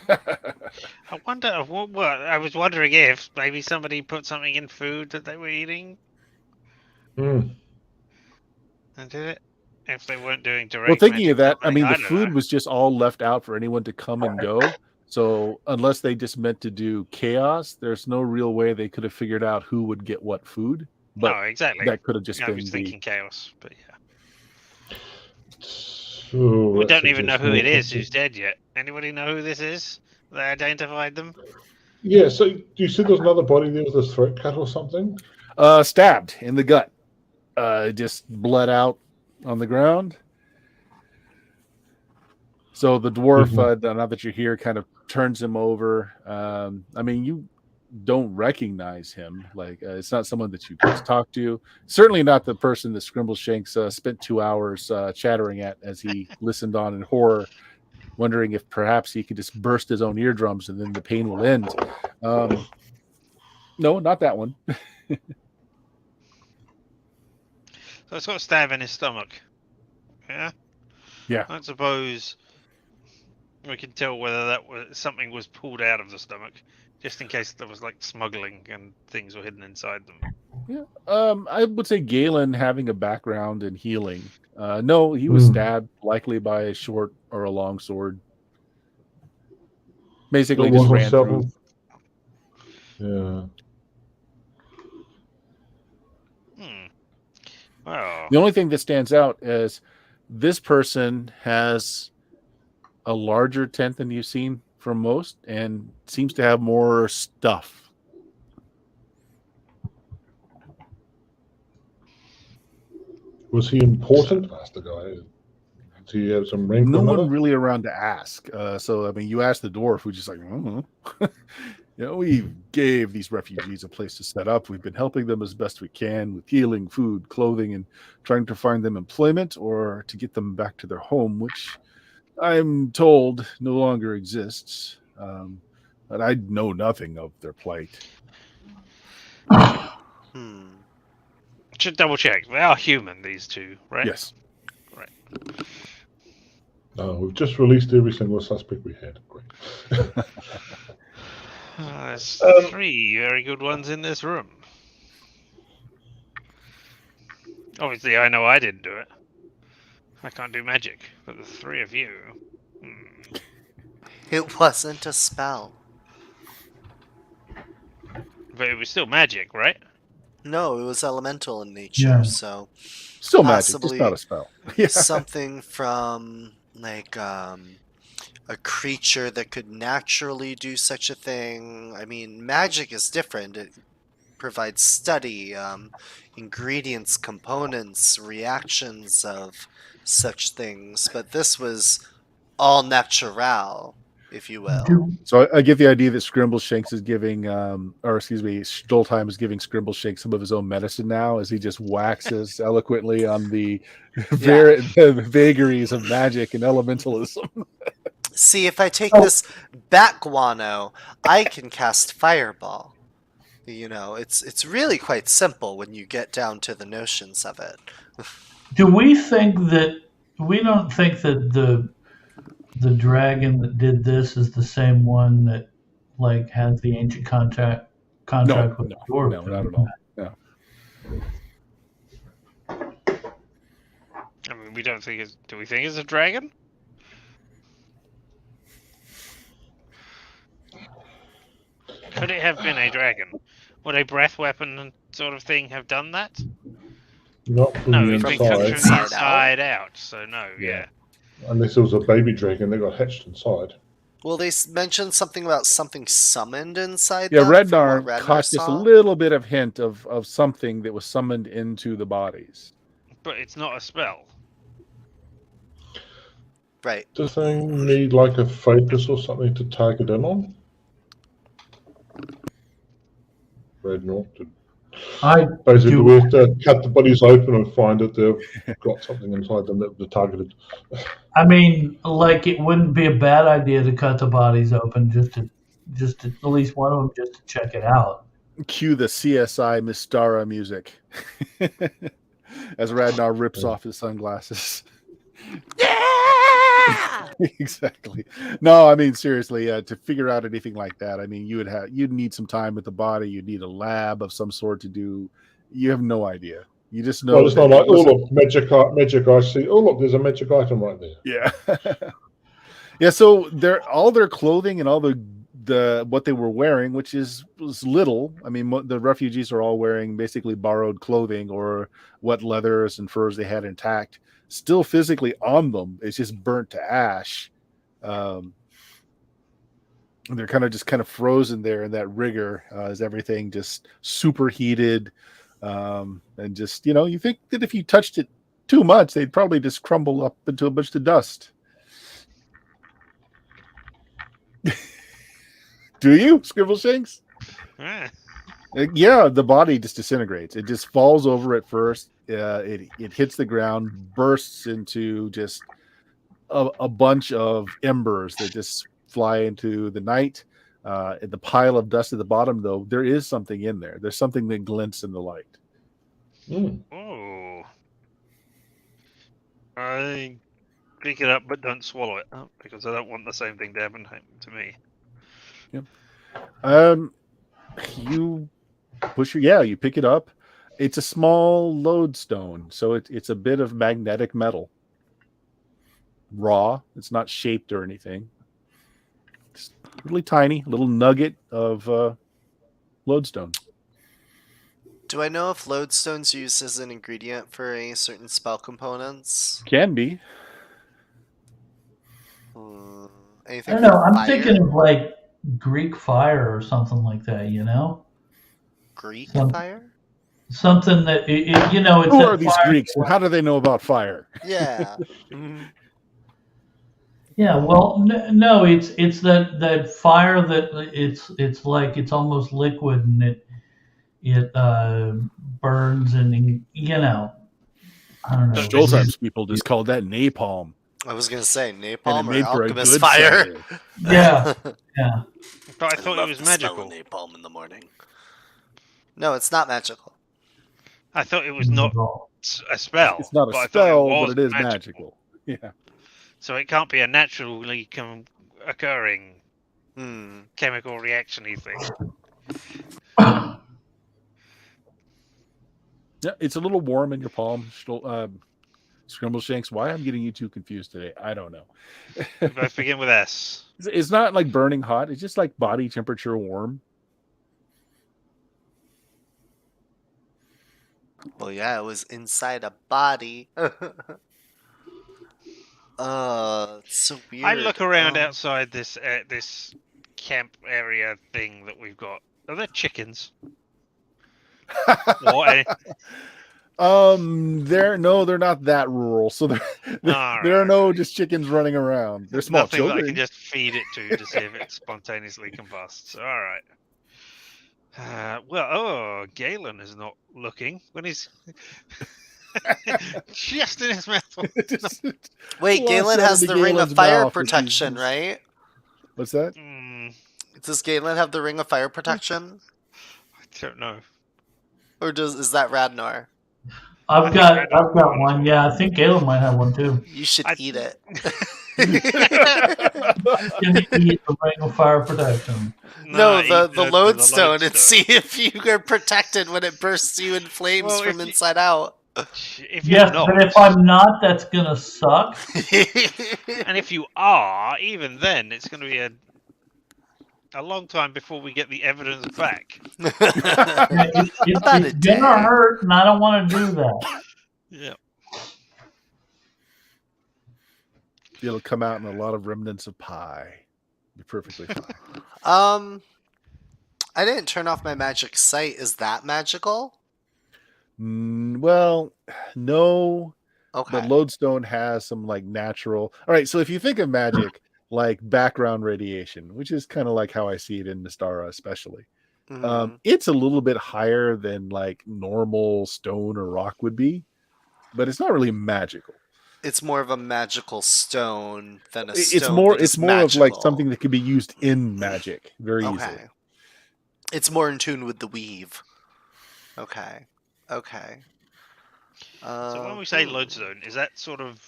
I wonder. Well, I was wondering if maybe somebody put something in food that they were eating Mm. and did it. If they weren't doing direct. Well, thinking magic of that, I summoning, mean, the don't food know. was just all left out for anyone to come and go. So unless they just meant to do chaos, there's no real way they could have figured out who would get what food. But No, exactly. that could have just I been was thinking chaos, but yeah. So We that don't even know suggests who more it is compli- who's dead yet. Anybody know who this is? They identified them? Yeah, so you said there's another body there with a throat cut or something? stabbed in the gut, just bled out on the ground. So the dwarf, now that you're here, kind of turns him over. I mean, you don't recognize him. Like, it's not someone that you guys talk to. Certainly not the person that Scrimbleshanks spent 2 hours chattering at as he listened on in horror, wondering if perhaps he could just burst his own eardrums and then the pain will end. No, not that one. So it's got a stab in his stomach. Yeah? Yeah. I suppose we can tell whether that was something was pulled out of the stomach, just in case there was like smuggling and things were hidden inside them. Yeah. I would say Galen having a background in healing. No, he was stabbed, likely by a short or a long sword. Basically, just ran through. Yeah. Well, The only thing that stands out is this person has a larger tent than you've seen from most and seems to have more stuff. Was he important? Asked the guy. Did he have some rank? No one really around to ask. So, I mean, you asked the dwarf, who's just like, we gave these refugees a place to set up. We've been helping them as best we can with healing, food, clothing, and trying to find them employment or to get them back to their home, which I'm told no longer exists. But I know nothing of their plight. Should double check. They are human, these two, right? Yes. Right. We've just released every single suspect we had. Great. There's 3 very good ones in this room. Obviously, I know I didn't do it. I can't do magic, but the 3 of you. It wasn't a spell. But it was still magic, right? No, it was elemental in nature, so still magic, just not a spell. Something from like a creature that could naturally do such a thing. I mean, magic is different. It provides study, ingredients, components, reactions of such things. But this was all natural, if you will. So I get the idea that Scrimbleshanks is giving, Stoltheim is giving Scrimbleshanks some of his own medicine now as he just waxes eloquently on the vagaries of magic and elementalism. See, if I take this bat guano, I can cast Fireball. You know, it's really quite simple when you get down to the notions of it. We don't think that the dragon that did this is the same one that like has the ancient contract with the dwarf? No, not at all. No. I mean, we don't think it's. Do we think it's a dragon? Could it have been a dragon? Would a breath weapon sort of thing have done that? Not from No, the it's been cooked from the inside. inside out, so no, yeah. Unless it was a baby dragon that got hatched inside. Well, they mentioned something about something summoned inside. Yeah, them, Rednar from what caught just a little bit of hint of something that was summoned into the bodies. But it's not a spell. Right. Does the thing need like a focus or something to target in on? Rednar. Basically, we have to cut the bodies open and find that they've got something inside them that they're targeted. I mean, like, it wouldn't be a bad idea to cut the bodies open just to at least one of them just to check it out. Cue the CSI Mystara music as Radnar rips off his sunglasses. Yeah! Exactly. No, I mean seriously, to figure out anything like that, I mean you'd need some time with the body. You'd need a lab of some sort to do. You have no idea. You just know. Well, it's not that like, it wasn't- look, magic I see. Oh, look, there's a magic item right there. Yeah. Yeah, so all their clothing and all the what they were wearing, which was little. I mean, the refugees are all wearing basically borrowed clothing or what leathers and furs they had intact, still physically on them. It's just burnt to ash. They're kind of frozen there in that rigor as everything just superheated, and just you think that if you touched it too much, they'd probably just crumble up into a bunch of dust. Do you, Scribbleshanks? Ah, Yeah, the body just disintegrates. It just falls over at first. It hits the ground, bursts into just a bunch of embers that just fly into the night. The pile of dust at the bottom, though, there is something in there. There's something that glints in the light. oh. I pick it up, but don't swallow it because I don't want the same thing to happen to me. You you pick it up. It's a small lodestone, so it's a bit of magnetic metal. Raw. It's not shaped or anything. It's really tiny, little nugget of lodestone. Do I know if lodestone's used as an ingredient for any certain spell components? Can be. Hmm, I anything don't know. for I'm fire? thinking of like Greek fire or something like that. Greek Some- fire? Something that it's Who that are these fire- Greeks? How do they know about fire? Yeah. Mhm. Yeah, well, no, it's that fire that it's like it's almost liquid and it burns and I don't know. Stolzheim's people just called that napalm. I was gonna say And it napalm or made for a alchemist good fire. cider. Yeah, yeah. But I thought love it was the smell of magical. napalm in the morning. No, it's not magical. I thought it was not a spell. It's not but I a thought it spell, was but it is magical. Yeah. So it can't be a naturally occurring Hmm. chemical reaction-y thing. Yeah, it's a little warm in your palm. Scrimbleshanks, why I'm getting you two confused today, I don't know. We both begin with S. It's not like burning hot. It's just like body temperature warm. Well, yeah, it was inside a body. It's so weird. I look around Oh. outside this this camp area thing that we've got. Are there chickens? Or They're not that rural, so there are no just chickens running around. They're small nothing that I children. can just feed it to see if it spontaneously combusts. All right. Galen is not looking when he's just in his mouth. Wait, Well, Galen it's has into the ring of Galen's fire mouth, which is protection, just- right? What's that? Does Galen have the ring of fire protection? I don't know. Or is that Radnar? I've got one. Yeah, I think Galen might have one too. You should eat it. Gonna eat the ring of fire protection. No, eat the lodestone, and lodestone. see if you are protected when it bursts you in flames Well, from if you- inside out. If you're Yes, not, but if I'm not, that's gonna suck. and if you are, even then, it's going to be a long time before we get the evidence back. It's About a day. gonna hurt, and I don't want to do that. Yeah. It'll come out in a lot of remnants of pie. Be perfectly fine. I didn't turn off my magic sight. Is that magical? Well, no. Okay. But lodestone has some like natural. All right, so if you think of magic like background radiation, which is kind of like how I see it in Mystara, especially, Mhm. it's a little bit higher than like normal stone or rock would be, but it's not really magical. It's more of a magical stone than a It's stone. more. that is It's more of like magical. something that could be used in magic very easily. Okay. It's more in tune with the weave. Okay. Okay. So when we say lodestone, is that sort of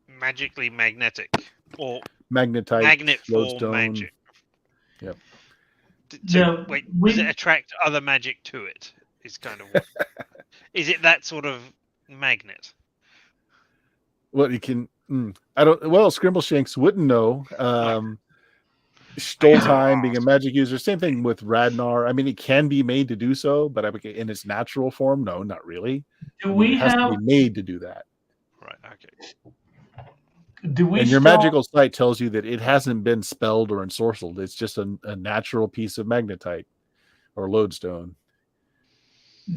magically magnetic or Magnetite, magnet form lodestone. magic? Yep. Yeah, Wait, we- does it attract other magic to it? Is kind of what. Is it that sort of magnet? Well, you can. I don't. Well, Scrimbleshanks wouldn't know. Stoltime being a magic user, same thing with Radnar. I mean, it can be made to do so, but in its natural form, no, not really. do I mean, we it has to have? be made to do that. Right. Okay. Do we And your still? magical site tells you that it hasn't been spelled or ensorcelled. It's just a natural piece of magnetite or lodestone.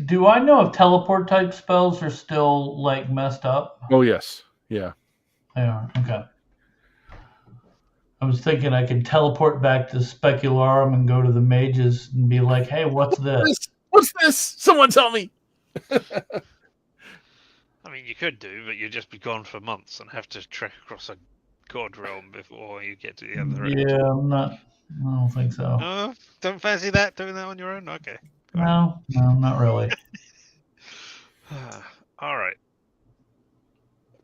Do I know if teleport type spells are still like messed up? Oh yes, yeah. They are. Okay. I was thinking I could teleport back to Specularum and go to the mages and be like, "Hey, what's this?" What's this? Someone tell me. I mean, you could do, but you'd just be gone for months and have to trek across a god realm before you get to the other end. Yeah, I'm not. I don't think so. No, don't fancy that doing that on your own. Okay. No, not really. All right.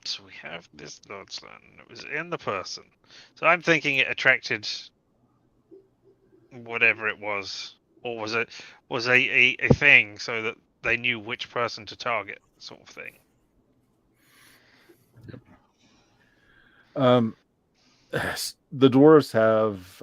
So we have this lodestone. It was in the person. So I'm thinking it attracted whatever it was, or was it a thing so that they knew which person to target, sort of thing. The dwarves have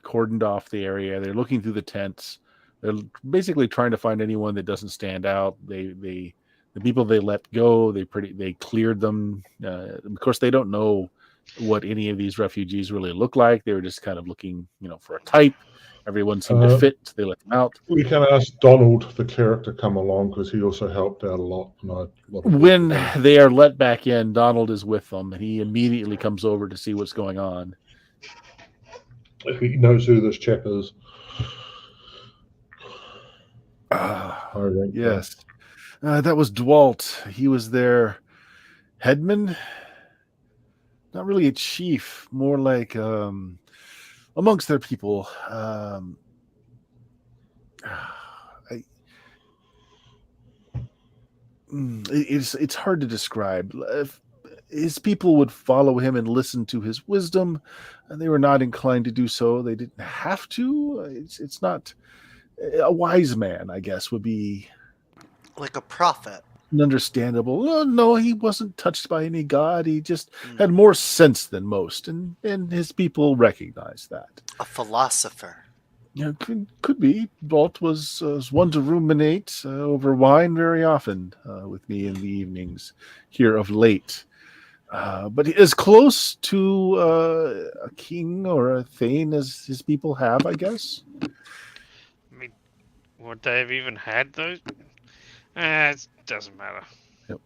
cordoned off the area. They're looking through the tents. They're basically trying to find anyone that doesn't stand out. The people they let go, they cleared them. Of course, they don't know what any of these refugees really look like. They were just kind of looking, for a type. Everyone seemed to fit, so they let them out. We can ask Donald, the cleric, to come along because he also helped out a lot. When they are let back in, Donald is with them, and he immediately comes over to see what's going on. He knows who this chap is. Yes. That was Dwalt. He was their headman. Not really a chief, more like amongst their people. It's hard to describe. His people would follow him and listen to his wisdom, and they were not inclined to do so. They didn't have to. It's not a wise man, I guess, would be like a prophet. Understandable. Oh, no, he wasn't touched by any god. He just had more sense than most, and his people recognized that. A philosopher. Yeah, could be. Walt was one to ruminate over wine very often with me in the evenings here of late. But as close to a king or a thane as his people have, I guess. I mean, would they have even had those? It doesn't matter. Yep.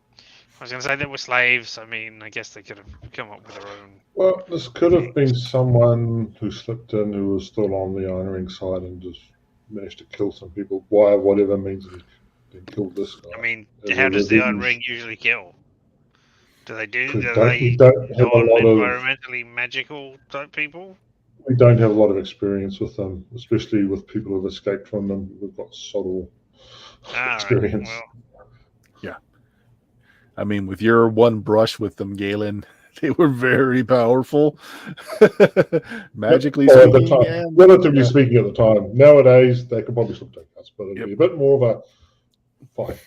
I was going to say they were slaves. I mean, I guess they could have come up with their own. Well, this could have been someone who slipped in who was still on the honoring side and just managed to kill some people by whatever means and killed this guy. I mean, how does the Iron Ring usually kill? Do they do? We don't have a lot of environmentally magical type people? We don't have a lot of experience with them, especially with people who've escaped from them. We've got subtle experience. Right. Well, yeah. I mean, with your one brush with them, Galen, they were very powerful. Magically speaking. Relatively speaking at the time. Nowadays, they could probably still take us, but it'd be a bit more of a fight.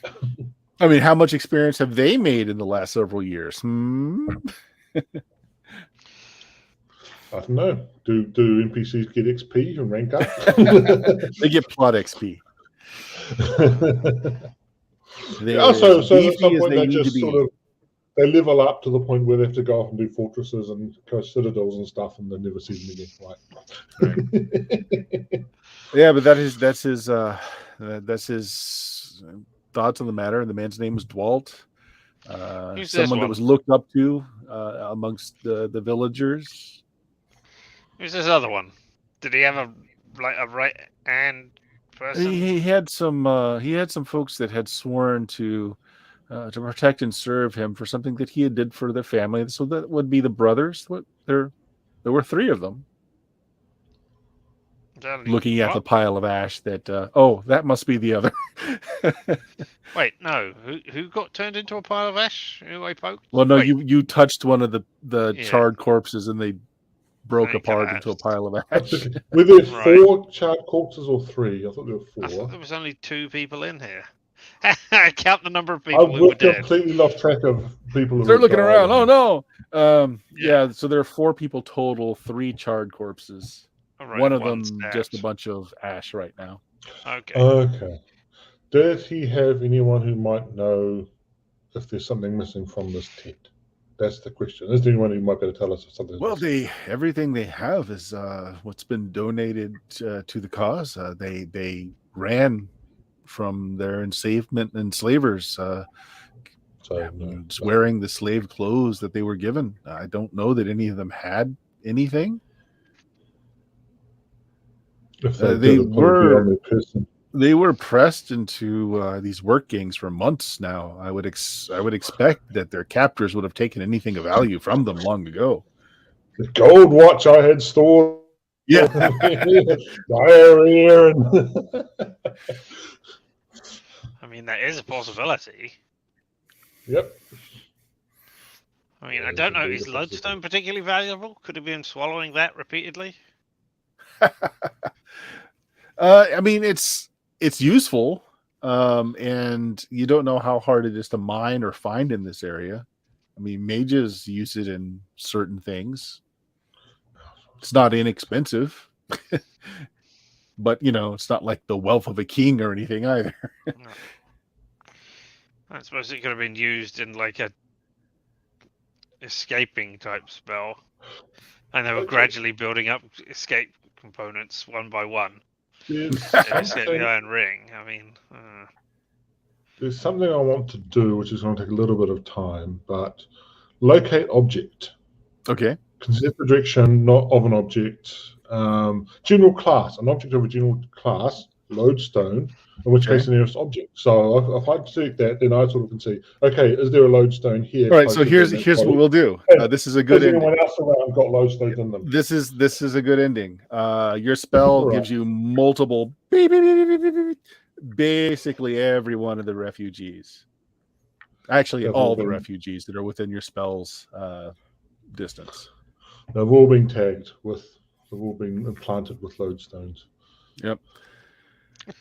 I mean, how much experience have they made in the last several years? I don't know. Do NPCs get XP and rank up? They get plot XP. So at some point they just they level up to the point where they have to go off and do fortresses and citadels and stuff, and they never see them again. Right. Yeah, but that's his thoughts on the matter. The man's name is Dwalt. Someone that was looked up to amongst the villagers. Who's this other one? Did he have a right hand person? He had some folks that had sworn to protect and serve him for something that he had did for their family. So that would be the brothers. There were three of them. looking at the pile of ash that that must be the other. Wait, no. Who got turned into a pile of ash? Who I poked? Well, no, Wait, you touched one of the Yeah. charred corpses and they broke They apart into a collapsed. pile of ash. Were there Right. 4 charred corpses or 3? I thought there were I 4. thought there was only 2 people in here. Count the number of people who were I've dead. completely lost track of people who They're have looking died. around. Oh no. Yeah. Yeah. So there are 4 people total, 3 charred corpses. All right, One of one's them dead. just a bunch of ash right now. Okay. Okay. Did he have anyone who might know if there's something missing from this tent? That's the question. Is there anyone who might be able to tell us if something's Well, missing? everything they have is what's been donated to the cause. They ran from their enslavers, So, no. just wearing the slave clothes that they were given. I don't know that any of them had anything. If They did, it'd probably be on their person. They were pressed into these work gangs for months now. I would expect that their captors would have taken anything of value from them long ago. The gold watch I had stored. Yeah. Diarrhea and I mean, that is a possibility. Yep. I mean, Yeah, I don't know. indeed Is a lodestone particularly valuable? Could have been swallowing that repeatedly. I mean, it's useful, and you don't know how hard it is to mine or find in this area. I mean, mages use it in certain things. It's not inexpensive, but it's not like the wealth of a king or anything either. No. I suppose it could have been used in like a escaping type spell, and they were gradually building up escape components one by one. there's Escape the Iron Ring. I mean, there's something I want to do, which is going to take a little bit of time, but locate object. Okay. Consider the direction not of an object. General class, an object of a general class, lodestone, in which case the nearest object. So if I select that, then I sort of can see, okay, is there a lodestone here? All right, so here's what we'll do. This is a good Has ending. anyone else around got lodestones in them? This is a good ending. Your spell Right. gives you multiple beep, beep, beep, beep, beep, beep, basically every one of the refugees. Actually, They've all all the been- refugees that are within your spell's distance. They've all been tagged with, they've all been implanted with lodestones. Yep.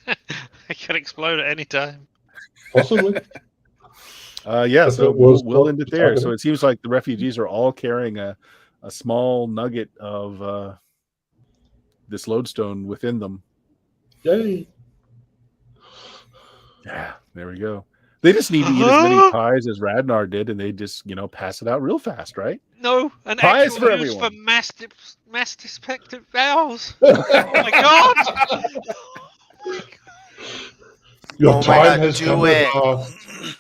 it could explode at any time. Possibly. Yeah, If so it was we'll end it there. targeted. So it seems like the refugees are all carrying a small nugget of this lodestone within them. Yay. Yeah, there we go. They just need to eat as many pies as Radnar did, and they just, pass it out real fast, right? No, an Pies actual for use for everyone. mass dyspective bowels. Oh my god! Your Oh my time God, has do come it. at last.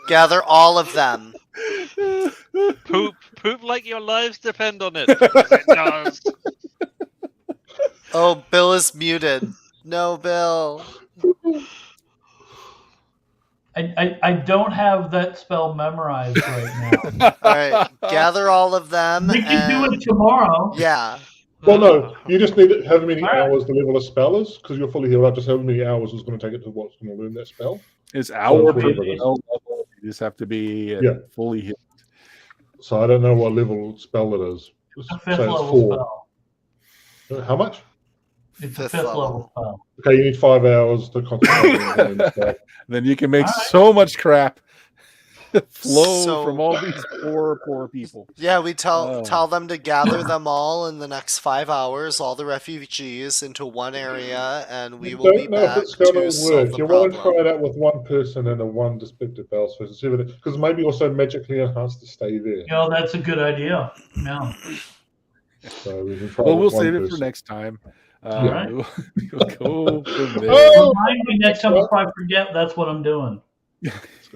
Gather all of them. Poop like your lives depend on it. Because it does. Oh, Bill is muted. No, Bill. I don't have that spell memorized right now. All right, gather all of them. We can do and- it tomorrow. Yeah. Well, no, you just need to have many All right. hours the level of spell is, because you're fully healed up. Just how many hours is going to take it to what's going to learn that spell. It's our So, spell level. You just have to be fully hit. So I don't know what level spell it is. It's a Say fifth it's level 4. spell. How much? It's a Fifth fifth level. level spell. Okay, you need 5 hours to concentrate. Then you can make All right. so much crap flow So- from all these poor people. Yeah, we tell Oh. tell them to gather them all in the next 5 hours, all the refugees into one area, and we will be don't know if back it's going to to solve work. the You want to problem. try it out with one person and a one dyspective bowels first, because maybe also magically enhanced to stay there. You know, that's a good idea. Yeah. So we can try Well, with we'll one save it person. for next time. All right. We'll go from there. Oh! Remind me next time if I forget, that's what I'm doing. Next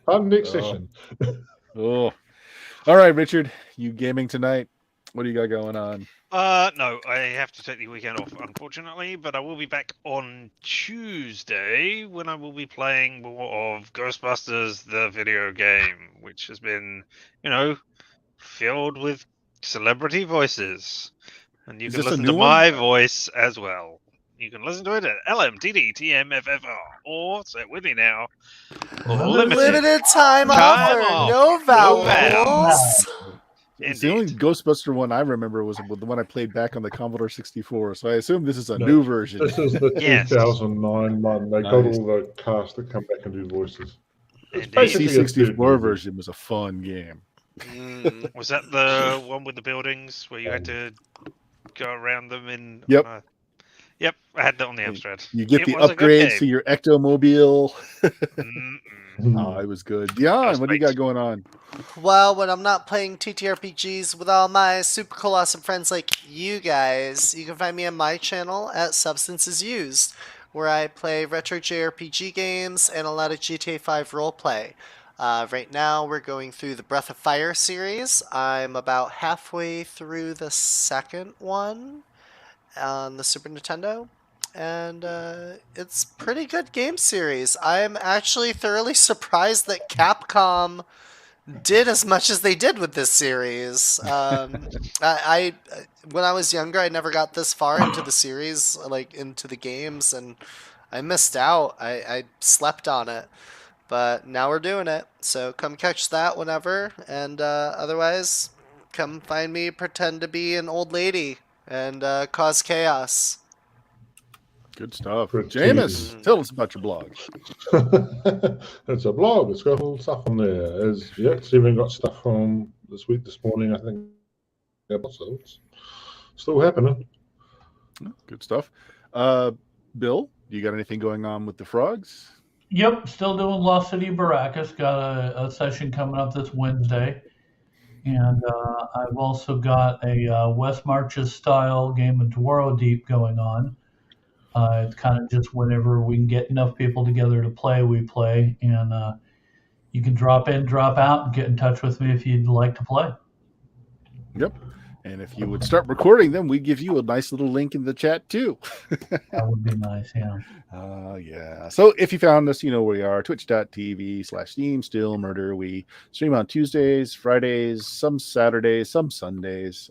Oh. session. Oh, all right, Richard. You gaming tonight? What do you got going on? No, I have to take the weekend off, unfortunately, but I will be back on Tuesday when I will be playing more of Ghostbusters, the video game, which has been, filled with celebrity voices. And you Is can this a listen new to one? my voice as well. You can listen to it at LMTDTMFFR, or say it with me now, or Limited time Time offer, offer, no no vowels. It's the only Indeed. Ghostbuster one I remember was the one I played back on the Commodore 64. So I assume this is a No, new version. This is the Yes. 2009 one. They got Nice. all the cast that come back and do voices. It's Indeed. The basically a third C64 movie. version was a fun game. Mm. Was that the one with the buildings where you had to go around them in? Yep. Yep, I had that on the Amstrad. You get It the was a good upgrades to game. your Ectomobile. Mm-mm. Oh, it was good. Dion, what do you got going on? Well, when I'm not playing TTRPGs with all my super cool awesome friends like you guys, you can find me on my channel at Substances Used, where I play retro JRPG games and a lot of GTA 5 roleplay. Right now, we're going through the Breath of Fire series. I'm about halfway through the second one on the Super Nintendo. And it's pretty good game series. I'm actually thoroughly surprised that Capcom did as much as they did with this series. I when I was younger, I never got this far into the series, like into the games, and I missed out. I slept on it, but now we're doing it. So come catch that whenever, and otherwise, come find me, pretend to be an old lady, and cause chaos. Good stuff. Pretty Jameis, easy. tell us about your blog. It's a blog. It's got all stuff on there. It's even got stuff from this morning, I think. So it's still happening. Good stuff. Bill, you got anything going on with the frogs? Yep, still doing Lost City of Baracus. Got a session coming up this Wednesday. And I've also got a West Marches style game of Dwaro Deep going on. It's kind of just whenever we can get enough people together to play, we play. And you can drop in, drop out, and get in touch with me if you'd like to play. Yep. And if you would start recording them, we give you a nice little link in the chat too. That would be nice, yeah. Yeah. So if you found us, you know where we are, twitch.tv/Steam Still Murder. We stream on Tuesdays, Fridays, some Saturdays, some Sundays.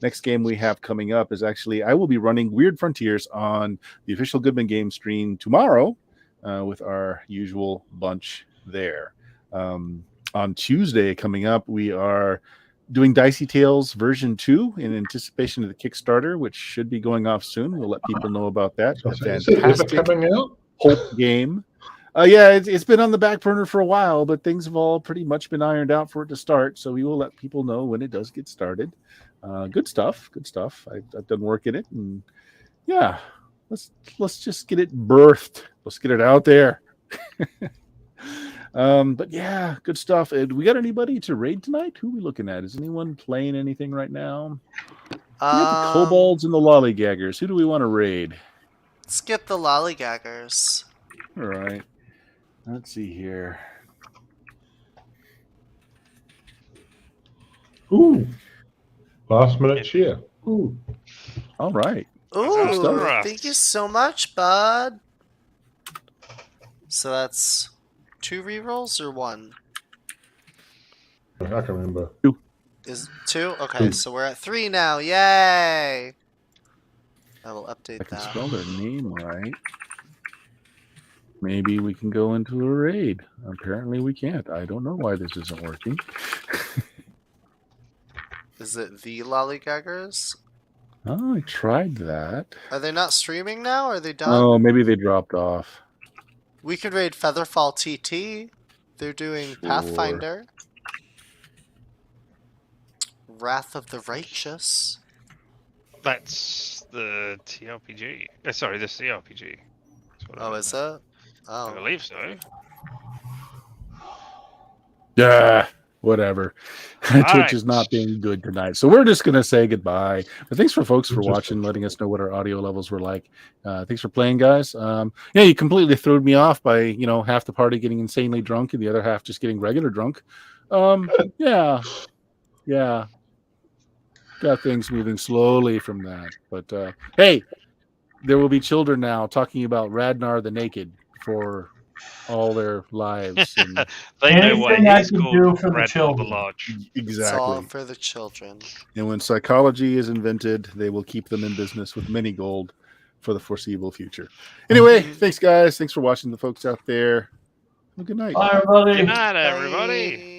Next game we have coming up is actually, I will be running Weird Frontiers on the official Goodman Game stream tomorrow with our usual bunch there. On Tuesday coming up, we are doing Dicey Tales version 2 in anticipation of the Kickstarter, which should be going off soon. We'll let people know about that. So A is it ever fantastic coming out? Hope game. Yeah, it's been on the back burner for a while, but things have all pretty much been ironed out for it to start. So we will let people know when it does get started. Good stuff. Good stuff. I've done work in it, and yeah, let's just get it birthed. Let's get it out there. But yeah, good stuff. We got anybody to raid tonight? Who are we looking at? Is anyone playing anything right now? We got the kobolds and the lollygaggers. Who do we want to raid? Let's get the lollygaggers. All right. Let's see here. Ooh. Last minute cheer. Ooh. All right. Ooh, stuff. thank you so much, bud. So that's 2 rerolls or 1? I can remember. Is 2? Okay, so we're at 3 now. Yay! I will update I can that. spell their name right. Maybe we can go into a raid. Apparently we can't. I don't know why this isn't working. Is it the lollygaggers? Oh, I tried that. Are they not streaming now? Are they done? Oh, maybe they dropped off. We could raid Featherfall TT. They're doing Sure. Pathfinder. Wrath of the Righteous. That's the TRPG. Sorry, the CRPG. That's what I Oh, meant is there. it? I Oh. believe so. Yeah, whatever. Twitch right. is not being good tonight. So we're just going to say goodbye. But thanks for folks for Just- watching, letting us know what our audio levels were like. Thanks for playing, guys. Yeah, you completely threw me off by, half the party getting insanely drunk and the other half just getting regular drunk. Yeah. Got things moving slowly from that. But hey, there will be children now talking about Radnar the Naked for all their lives. And They know why Anything I he's can called do for the Radnor the children. Large. It's all exactly. for the children. And when psychology is invented, they will keep them in business with many gold for the foreseeable future. Anyway, thanks, guys. Thanks for watching, the folks out there. Have a good night. Bye, everybody. Good night, everybody. Bye.